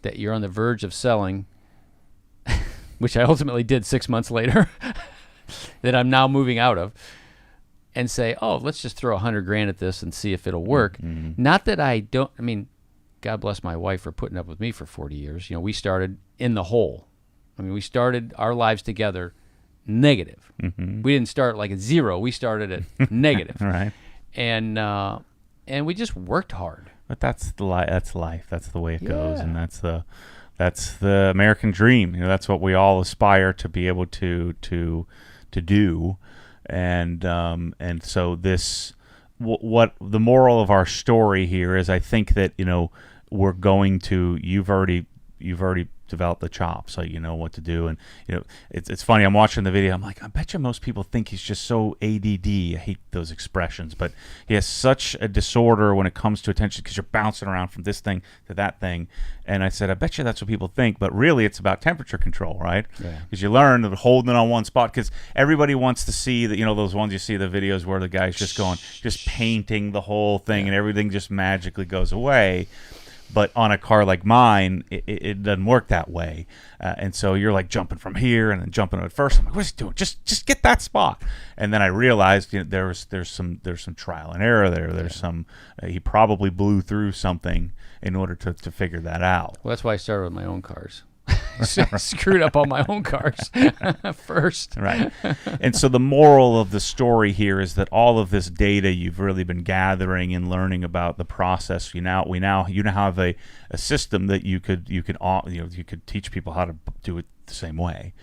that you're on the verge of selling, which I ultimately did 6 months later, that I'm now moving out of, and say, oh, let's just throw $100,000 at this and see if it'll work. Mm-hmm. Not that I don't. I mean, God bless my wife for putting up with me for 40 years. We started in the hole. I mean, we started our lives together negative. Mm-hmm. We didn't start like at zero. We started at negative. Right. And we just worked hard. But that's life. That's the way it goes, and that's the American dream. That's what we all aspire to be able to do, and so this. What the moral of our story here is, I think that we're going to. You've already developed the chops, so you know what to do. And it's funny, I'm watching the video, I'm like, I bet you most people think he's just so ADD. I hate those expressions, but he has such a disorder when it comes to attention, because you're bouncing around from this thing to that thing. And I said, I bet you that's what people think, but really it's about temperature control, right? Because you learn that holding it on one spot, because everybody wants to see that, those ones you see the videos where the guy's just painting the whole thing and everything just magically goes away. But on a car like mine, it doesn't work that way, and so you're like jumping from here and then jumping at first. I'm like, what's he doing? Just get that spot. And then I realized there's some trial and error there. There's some he probably blew through something in order to figure that out. Well, that's why I started with my own cars. Screwed up all my own cars first. Right. And so the moral of the story here is that all of this data you've really been gathering and learning about the process, you now have a system that you could teach people how to do it the same way.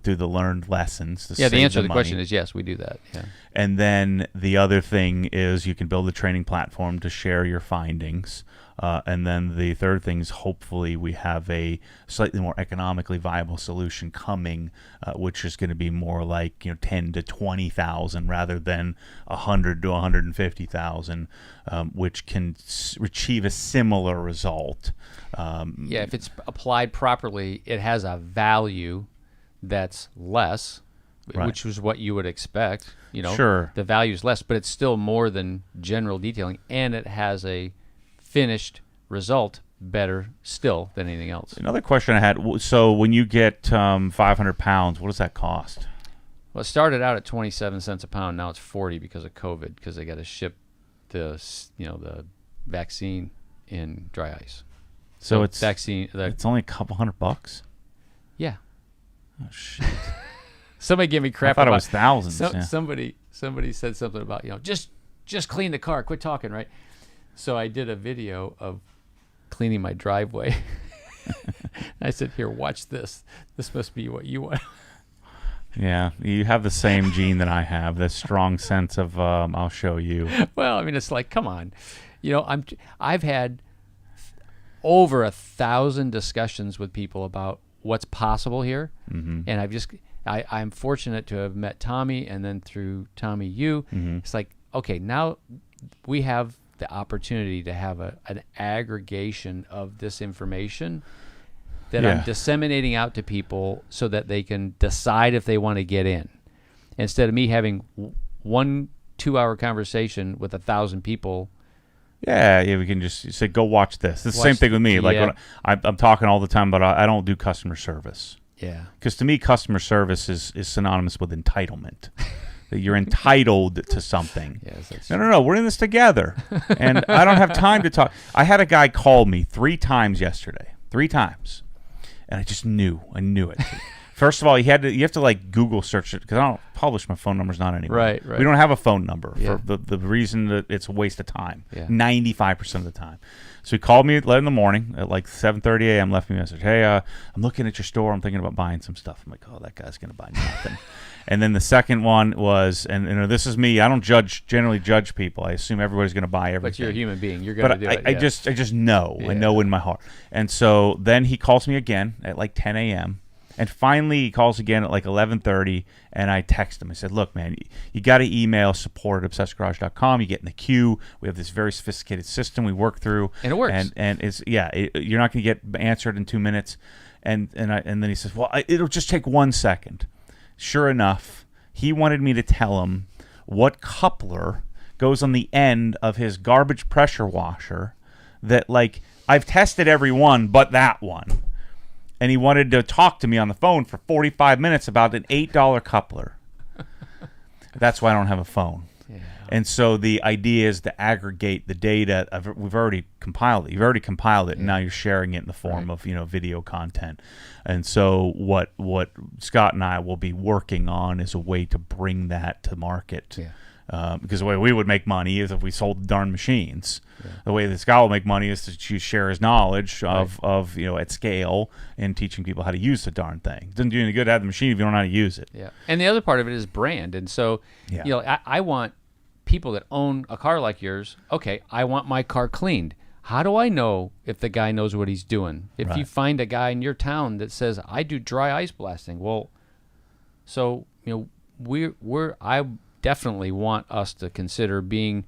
Through the learned lessons. The answer to the question is yes, we do that. Yeah. And then the other thing is you can build a training platform to share your findings. And then the third thing is hopefully we have a slightly more economically viable solution coming, which is going to be more like 10 to 20,000 rather than 100 to 150,000, which can achieve a similar result. If it's applied properly, it has a value that's less, which was what you would expect. Sure. The value is less, but it's still more than general detailing, and it has a finished result better still than anything else. Another question I had, so when you get 500 pounds, what does that cost? Well, it started out at 27 cents a pound. Now it's 40 because of COVID, because they got to ship the vaccine in dry ice. So it's vaccine. It's only a couple $100. Yeah. Oh shit. Somebody gave me crap. I thought it was thousands. Somebody said something about just clean the car. Quit talking, right? So I did a video of cleaning my driveway. I said, here, watch this. This must be what you want. Yeah, you have the same gene that I have. This strong sense of I'll show you. Well, I mean, it's like, come on, I've had over 1,000 discussions with people about what's possible here, and I'm fortunate to have met Tommy, and then through Tommy, you. It's like, okay, now we have the opportunity to have an aggregation of this information that I'm disseminating out to people so that they can decide if they want to get in, instead of me having 1 2-hour conversation with 1,000 people. Yeah, we can just say, go watch this. It's the same thing with me. Like when I'm talking all the time, but I don't do customer service. Yeah. Because to me, customer service is synonymous with entitlement. That you're entitled to something. Yes, that's No. We're in this together. And I don't have time to talk. I had a guy call me 3 times yesterday. 3 times. And I just knew. I knew it. First of all, you have to like Google search it, because I don't publish my phone numbers, not anymore. Right. We don't have a phone number for the reason that it's a waste of time. 95% of the time. So he called me at 11 in the morning at like 7:30 a.m. Left me a message. Hey, I'm looking at your store. I'm thinking about buying some stuff. I'm like, oh, that guy's gonna buy nothing. And then the second one was, and this is me. I don't generally judge people. I assume everybody's going to buy everything. But you're a human being. You're going to do it. I just know. I know in my heart. And so then he calls me again at like 10 a.m. And finally he calls again at like 11:30, and I text him. I said, look, man, you got to email support@obsessedgarage.com. You get in the queue. We have this very sophisticated system we work through. And it works. And it's, you're not going to get answered in 2 minutes. And then he says, well, it'll just take 1 second. Sure enough, he wanted me to tell him what coupler goes on the end of his garbage pressure washer that, like, I've tested every one but that one. And he wanted to talk to me on the phone for 45 minutes about an $8 coupler. That's why I don't have a phone. Yeah. And so the idea is to aggregate the data. We've already compiled it. You've already compiled it, and now you're sharing it in the form of video content. And so what Scott and I will be working on is a way to bring that to market. Yeah. Because the way we would make money is if we sold darn machines. Yeah. The way that Scott will make money is to share his knowledge of at scale and teaching people how to use the darn thing. It doesn't do any good to have the machine if you don't know how to use it. Yeah. And the other part of it is brand. And so I want people that own a car like yours. Okay, I want my car cleaned. How do I know if the guy knows what he's doing? If you find a guy in your town that says, I do dry ice blasting, well, so I definitely want us to consider being,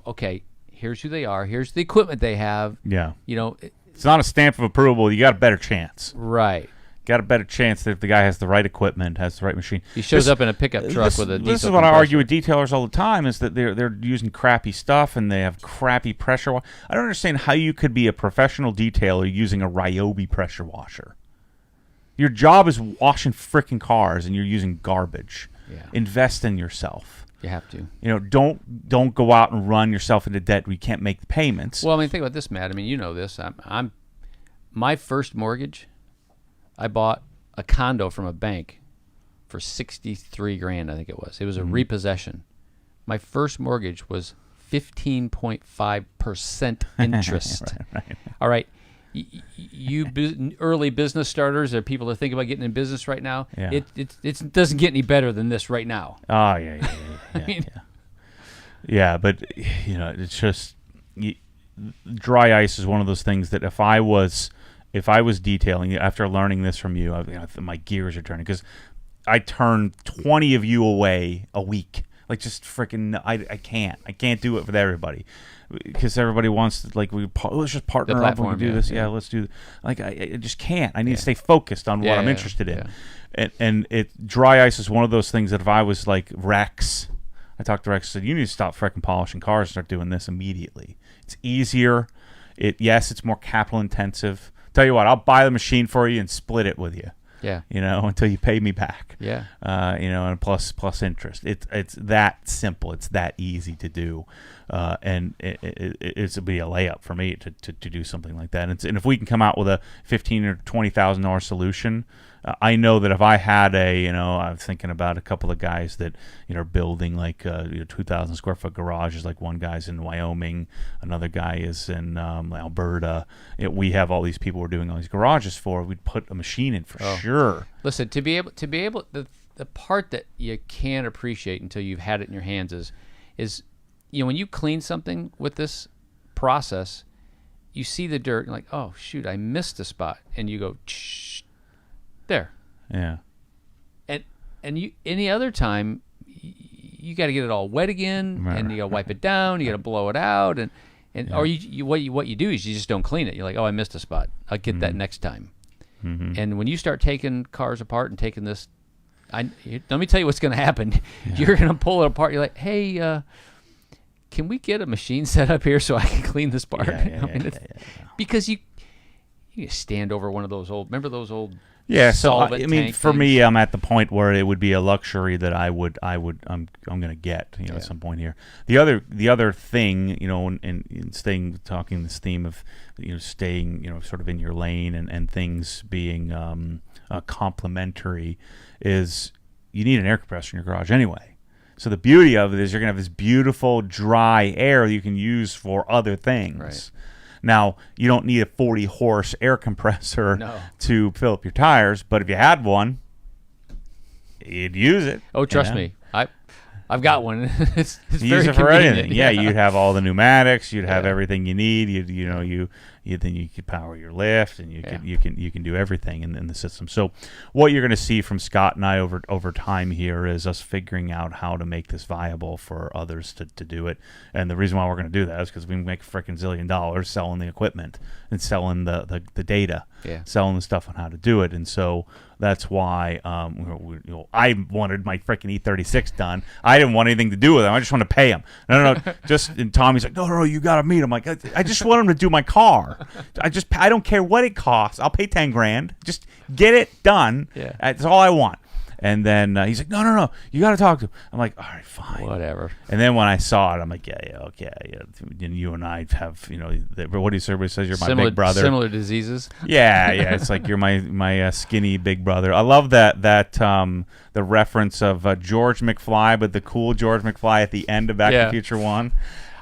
okay, here's who they are, here's the equipment they have. Yeah. It's not a stamp of approval. You got a better chance. Right. Got a better chance that if the guy has the right equipment, has the right machine. He shows up in a pickup truck with a diesel This is what I argue with detailers all the time, is that they're using crappy stuff and they have crappy pressure. I don't understand how you could be a professional detailer using a Ryobi pressure washer. Your job is washing freaking cars and you're using garbage. Yeah. Invest in yourself. You have to. Don't go out and run yourself into debt where you can't make the payments. Well, I mean, think about this, Matt. I mean, you know this. I'm my first mortgage, I bought a condo from a bank for $63,000, I think it was. It was a repossession. My first mortgage was 15.5% interest. Right. All right. You early business starters or people that think about getting in business right now, it doesn't get any better than this right now. Oh, yeah. Yeah, but, it's just dry ice is one of those things that if I was detailing, after learning this from you, my gears are turning, because I turn 20 of you away a week. Like, just freaking, I can't do it with everybody, because everybody wants to, like, let's just partner up and we do this. Yeah, let's do. Like, I just can't. I need to stay focused on what I'm interested in. Yeah. And dry ice is one of those things that if I was like Rex, I talked to Rex and said, you need to stop freaking polishing cars and start doing this immediately. It's easier. It's more capital intensive. Tell you what, I'll buy the machine for you and split it with you. Yeah. Until you pay me back. Yeah. And plus interest. It's that simple. It's that easy to do. And it'll be a layup for me to do something like that. And if we can come out with a $15,000 or $20,000 solution, I know that if I had I'm thinking about a couple of guys that are building like 2,000 square foot garages. Like one guy's in Wyoming, another guy is in Alberta. We have all these people we're doing all these garages for. We'd put a machine in for sure. Listen, to be able, the the part that you can't appreciate until you've had it in your hands is when you clean something with this process, you see the dirt, you're like, oh shoot, I missed a spot, and you go, shh, there. Yeah. And you any other time, you got to get it all wet again, Right. and you got to wipe it down, you got to blow it out, and or what you do is you just don't clean it. You're like, oh, I missed a spot. I'll get that next time. Mm-hmm. And when you start taking cars apart and taking this, let me tell you what's going to happen. Yeah. You're going to pull it apart. You're like, hey, can we get a machine set up here so I can clean this part? Because you stand over one of those old. Remember those old. Yeah, so I mean, for things? me, I'm at the point where it would be a luxury that I'm going to get, at some point here. The other thing, in talking this theme of, staying, sort of in your lane and things being complementary, is you need an air compressor in your garage anyway. So the beauty of it is you're going to have this beautiful dry air you can use for other things. Right. Now, you don't need a 40-horse air compressor to fill up your tires, but if you had one, you'd use it. Oh, trust me. I've got one. it's use very it for convenient. anything. Yeah, you'd have all the pneumatics. You'd have everything you need. Then you could power your lift, and you can do everything in the system. So, what you're going to see from Scott and I over time here is us figuring out how to make this viable for others to do it. And the reason why we're going to do that is because we can make a freaking $1 zillion selling the equipment and selling the data, selling the stuff on how to do it. And so that's why I wanted my freaking E36 done. I didn't want anything to do with him. I just want to pay him. No. And Tommy's like, no, you got to meet him. I'm like, I just want him to do my car. I don't care what it costs. I'll pay $10,000. Just get it done. Yeah. That's all I want. And then he's like, no, you got to talk to him. I'm like, all right, fine. Whatever. And then when I saw it, I'm like, okay. And you and I have, what do you say? Everybody says you're my big brother. Similar diseases. Yeah. It's like you're my skinny big brother. I love that the reference of George McFly, but the cool George McFly at the end of Back to the Future 1.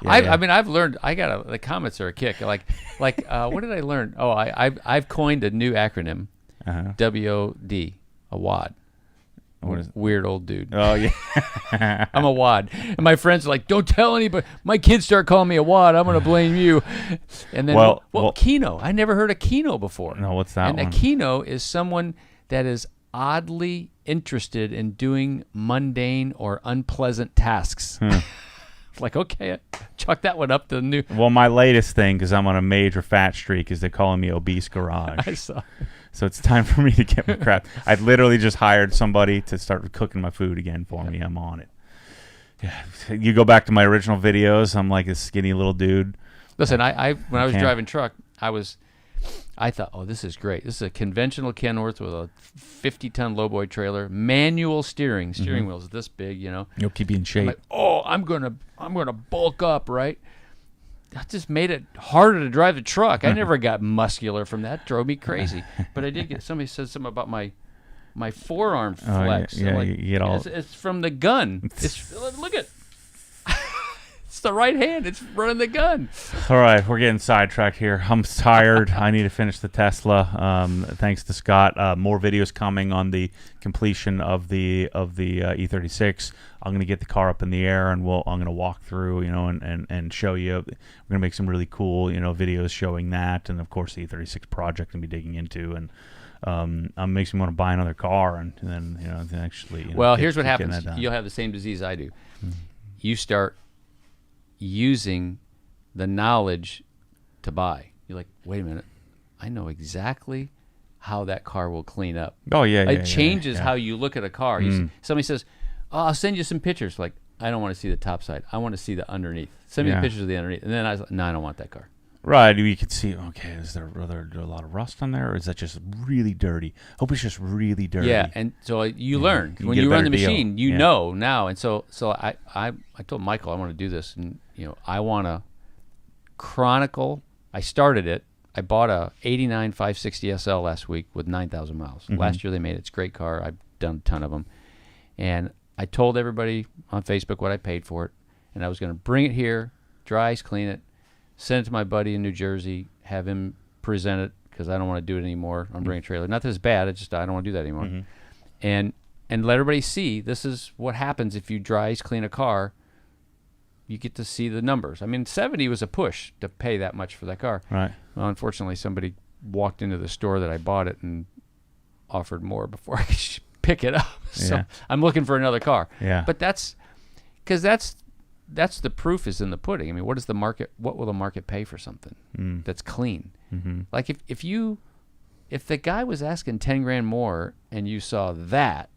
I mean, I've learned. The comments are a kick. Like, what did I learn? Oh, I've coined a new acronym. WOD, a WOD. What is weird old dude. Oh yeah. I'm a WOD, and my friends are like, "Don't tell anybody." My kids start calling me a WOD. I'm gonna blame you. And then, well, Keno. I never heard of Keno before. No, what's that? And a Keno is someone that is oddly interested in doing mundane or unpleasant tasks. Like, okay, chuck that one up to the new. Well, my latest thing, because I'm on a major fat streak, is they're calling me Obese Garage. I saw. So it's time for me to get my crap. I literally just hired somebody to start cooking my food again for me. I'm on it. Yeah, you go back to my original videos. I'm like a skinny little dude. Listen, when I was driving truck, I thought, oh, this is great. This is a conventional Kenworth with a 50-ton lowboy trailer, manual steering wheels this big, You'll keep you in shape. I'm like, oh, I'm gonna bulk up, right? That just made it harder to drive the truck. I never got muscular from that. Drove me crazy. But I did get. Somebody said something about my forearm flex. Yeah, like, you get all. It's from the gun. Look at. It's the right hand. It's running the gun. All right, we're getting sidetracked here. I'm tired. I need to finish the Tesla. Thanks to Scott. More videos coming on the completion of the E36. I'm going to get the car up in the air, and I'm going to walk through, and show you. We're going to make some really cool, videos showing that, and of course the E36 project I'm going to be digging into, and makes me want to buy another car, and then actually. Well, here's what happens. You'll have the same disease I do. You start using the knowledge to buy. You're like, wait a minute, I know exactly how that car will clean up. Oh yeah, it changes how you look at a car. Somebody says, "Oh, I'll send you some pictures." Like, I don't want to see the top side. I want to see the underneath. Send me the pictures of the underneath. And then I was like, no, I don't want that car. Right, you could see. Okay, is there a lot of rust on there, or is that just really dirty? Hope it's just really dirty. Yeah, and so you learn when you run the machine. You know now, and so I told Michael I want to do this, and I want to chronicle. I started it. I bought a '89 560 SL last week with 9,000 miles. Last year they made it. It's a great car. I've done a ton of them, and I told everybody on Facebook what I paid for it, and I was going to bring it here, Dryce, clean it. Send it to my buddy in New Jersey, have him present it, because I don't want to do it anymore. I'm bringing a trailer. Not that it's bad, it's just I don't want to do that anymore. And and let everybody see this is what happens if you dry ice clean a car. You get to see the numbers. I mean, 70 was a push to pay that much for that car. Right. Well, unfortunately, somebody walked into the store that I bought it and offered more before I could pick it up. So Yeah. I'm looking for another car. Yeah. But that's because that's the proof is in the pudding. I mean, what will the market pay for something that's clean? Mm-hmm. Like if the guy was asking 10 grand more and you saw that,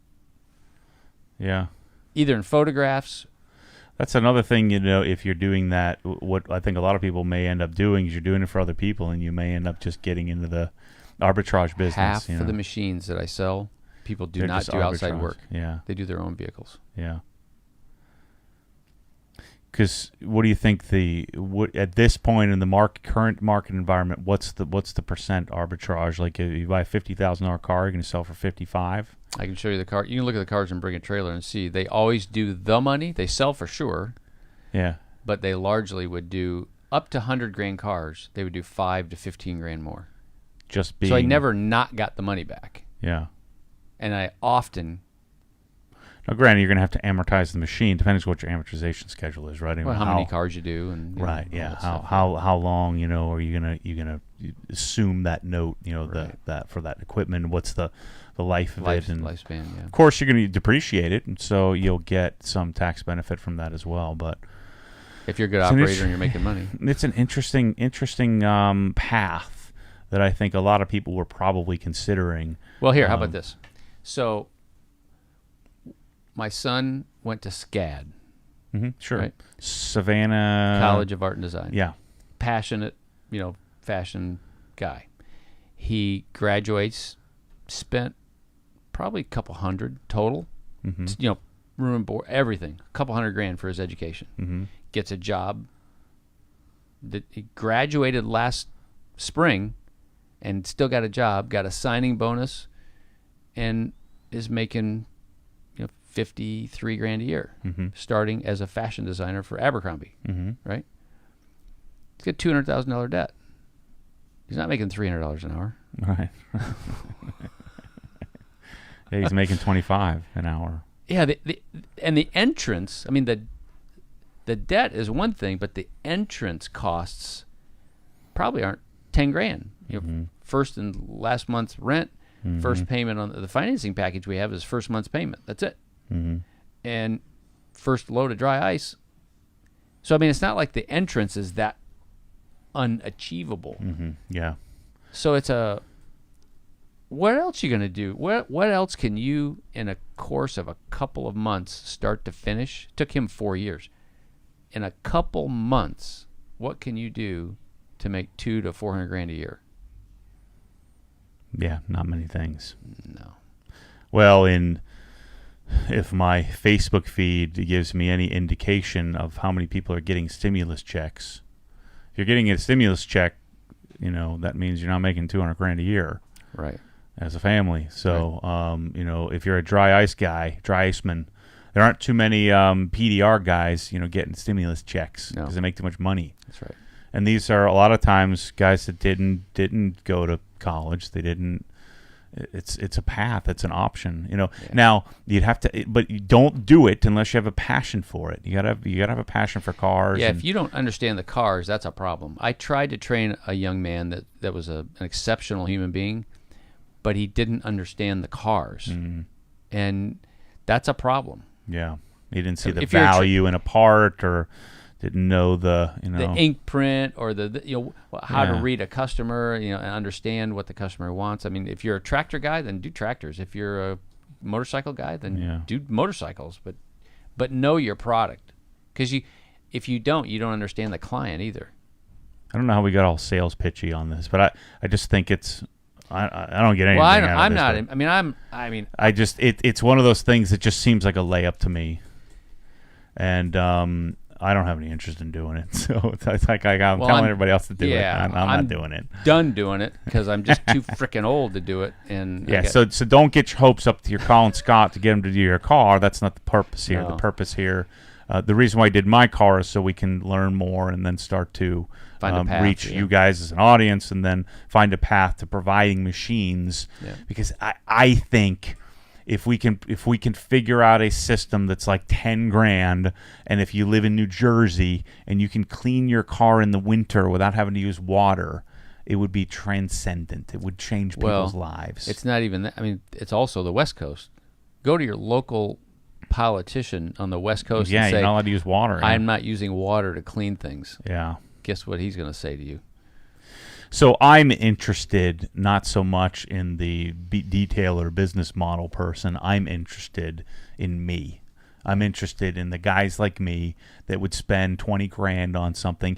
Yeah. either in photographs. That's another thing, if you're doing that, what I think a lot of people may end up doing is you're doing it for other people, and you may end up just getting into the arbitrage business. Half of the machines that I sell, people do not do outside work. Yeah. They do their own vehicles. Yeah. Because what do you think at this point in the current market environment? What's the percent arbitrage? Like if you buy a $50,000 car, you're going to sell for 55. I can show you the car. You can look at the cars and bring a trailer and see. They always do the money. They sell for sure. Yeah. But they largely would do up to 100 grand cars. They would do 5 to 15 grand more. Just being. So I never not got the money back. Yeah. And I often. Now, granted, you're going to have to amortize the machine. Depends what your amortization schedule is, right? Well, how many cars you do, and right, yeah. How long, are you gonna assume that note, Right. that for that equipment? What's the life of it? And lifespan? Yeah. of course, you're going to depreciate it, and so you'll get some tax benefit from that as well. But if you're a good operator and you're making money, it's an interesting path that I think a lot of people were probably considering. Well, here, how about this? So, my son went to SCAD. Mm-hmm, sure. Right? Savannah College of Art and Design. Yeah. Passionate, fashion guy. He graduates, spent probably a couple hundred total. Mm-hmm. Room and board, everything. A couple $100 grand for his education. Mm-hmm. Gets a job. He graduated last spring and still got a job, got a signing bonus, and is making 53 grand a year, starting as a fashion designer for Abercrombie, right? He's got $200,000 debt. He's not making $300 an hour. Right. Yeah, he's making $25 an hour. Yeah, and the entrance, I mean, the debt is one thing, but the entrance costs probably aren't 10 grand. First and last month's rent, first payment on the financing package we have is first month's payment. That's it. And first load of dry ice. So, I mean, it's not like the entrance is that unachievable. Yeah. So it's what else you going to do? What else can you, in a course of a couple of months, start to finish? It took him 4 years. In a couple months, what can you do to make $200 to $400 grand a year? Yeah, not many things. No. Well, if my Facebook feed gives me any indication of how many people are getting stimulus checks, if you're getting a stimulus check, that means you're not making $200 grand a year, right, as a family. So, if you're a dry ice guy, dry iceman, there aren't too many PDR guys, getting stimulus checks because they make too much money. That's right. And these are a lot of times guys that didn't go to college. They didn't. It's a path. It's an option. Yeah. Now you'd have to, but you don't do it unless you have a passion for it. You gotta have a passion for cars. Yeah, if you don't understand the cars, that's a problem. I tried to train a young man that was an exceptional human being, but he didn't understand the cars, and that's a problem. Yeah, he didn't see the If you're value in a part, or didn't know the ink print, or how to read a customer, and understand what the customer wants. I mean, if you're a tractor guy, then do tractors. If you're a motorcycle guy, then do motorcycles. But know your product, because if you don't understand the client either. I don't know how we got all sales pitchy on this, but I just think it's I don't get anything. Well, I'm not. I just it's one of those things that just seems like a layup to me, and I don't have any interest in doing it. So it's like I'm telling everybody else to do it. I'm not doing it. Done doing it because I'm just too freaking old to do it. And so don't get your hopes up. You're calling Scott to get him to do your car. That's not the purpose here. No. The purpose here, the reason why I did my car is so we can learn more and then start to reach you guys as an audience, and then find a path to providing machines. Yeah. Because I think if we can figure out a system that's like 10 grand, and if you live in New Jersey and you can clean your car in the winter without having to use water, it would be transcendent. It would change people's lives. It's not even that. I mean, it's also the West Coast. Go to your local politician on the West Coast and say, you're not allowed to use water. I'm not using water to clean things. Yeah. Guess what he's going to say to you? So I'm interested not so much in the detail or business model person. I'm interested in me. I'm interested in the guys like me that would spend 20 grand on something.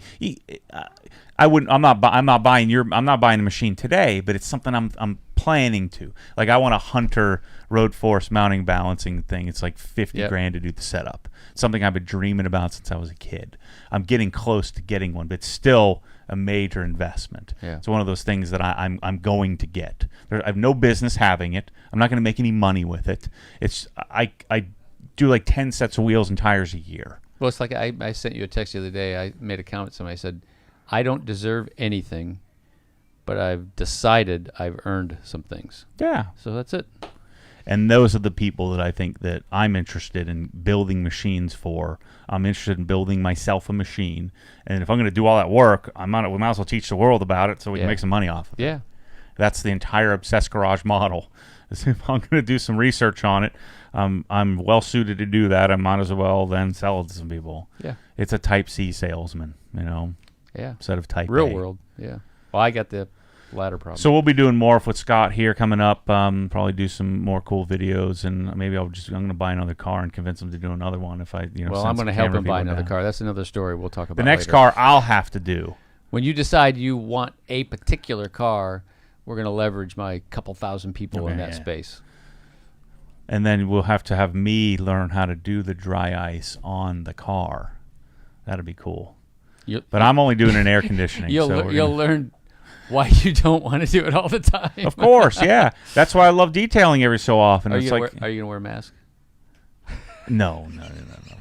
I wouldn't. I'm not buying the machine today, but it's something I'm planning to. Like, I want a Hunter road force mounting balancing thing. It's like 50 grand to do the setup. Something I've been dreaming about since I was a kid. I'm getting close to getting one, but still a major investment. Yeah. It's one of those things that I'm going to get. I have no business having it. I'm not going to make any money with it. It's I do like 10 sets of wheels and tires a year. Well, it's like I sent you a text the other day. I made a comment to somebody. I said, I don't deserve anything, but I've decided I've earned some things. Yeah. So that's it. And those are the people that I think that I'm interested in building machines for. I'm interested in building myself a machine. And if I'm going to do all that work, we might as well teach the world about it so we can make some money off of it. Yeah. That's the entire Obsessed Garage model. If I'm going to do some research on it, I'm well suited to do that. I might as well then sell it to some people. Yeah. It's a Type C salesman, Yeah. instead of Type Real A. world. Yeah. Well, I got the latter problem. So we'll be doing more with Scott here coming up. Probably do some more cool videos, and maybe I'm going to buy another car and convince him to do another one if I, Well, I'm going to help him buy another car. That's another story we'll talk about. The next later. car I'll have to do. When you decide you want a particular car, we're going to leverage my couple thousand people in that space. And then we'll have to have me learn how to do the dry ice on the car. That'd be cool. But I'm only doing an air conditioning. You'll learn why you don't want to do it all the time. Of course, yeah. That's why I love detailing every so often. Are you going to wear a mask? No,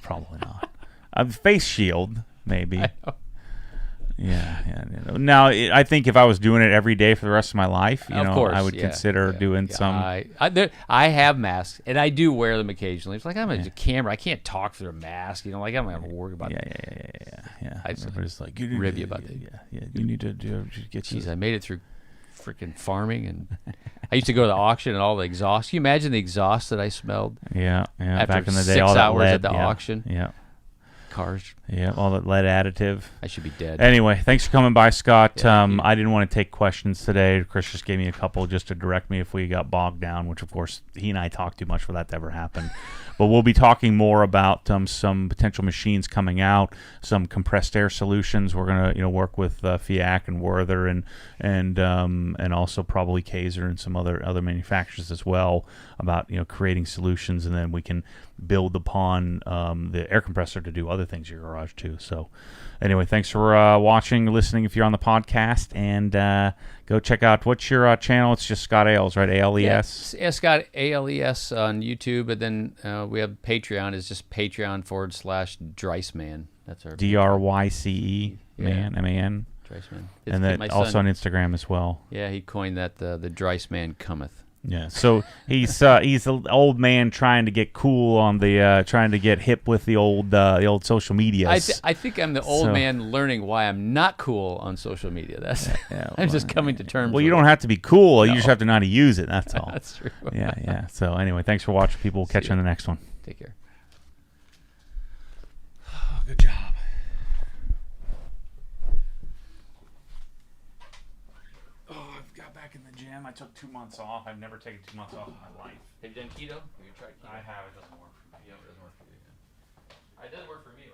probably not. A face shield, maybe. I know. Yeah. Now, I think if I was doing it every day for the rest of my life, of course, I would consider doing some. I have masks, and I do wear them occasionally. It's like I'm a camera. I can't talk through a mask. Like I'm not worried about it. Yeah. I just Everybody's like, rib you about that. Yeah. You need to get. Jeez, I made it through freaking farming, and I used to go to the auction and all the exhaust. Can you imagine the exhaust that I smelled? Yeah. After back in the day, 6 all that hours lead, at the auction. Yeah. Cars. Yeah, all that lead additive. I should be dead. Anyway, thanks for coming by, Scott. Yeah, I didn't want to take questions today. Chris just gave me a couple just to direct me if we got bogged down, which, of course, he and I talked too much for that to ever happen. But we'll be talking more about some potential machines coming out, some compressed air solutions. We're gonna work with FIAC and Werther and also probably Kaiser and some other manufacturers as well about creating solutions, and then we can build upon the air compressor to do other things in your garage too. So anyway, thanks for watching, listening if you're on the podcast, and go check out, what's your channel? It's just Scott Ailes, right? ALES? Yeah, Scott ALES on YouTube, and then we have Patreon. Is just Patreon.com/Dryce Man. That's our DRYCE man, MAN. Dryce Man. And then also on Instagram as well. Yeah, he coined that the Dryce Man cometh. Yeah, so he's an old man trying to get cool on the trying to get hip with the old social media. I think I'm the old man learning why I'm not cool on social media. That's I'm just coming to terms. Well, you don't have to be cool. You just have to know how to use it. That's all. That's true. Yeah. So anyway, thanks for watching, people. We'll catch you on the next one. Take care. Oh, good job. Back in the gym. I took 2 months off. I've never taken 2 months off in my life. Have you done keto? Have you tried keto? I have. It doesn't work for me. Yeah, it doesn't work for you. It doesn't work for me.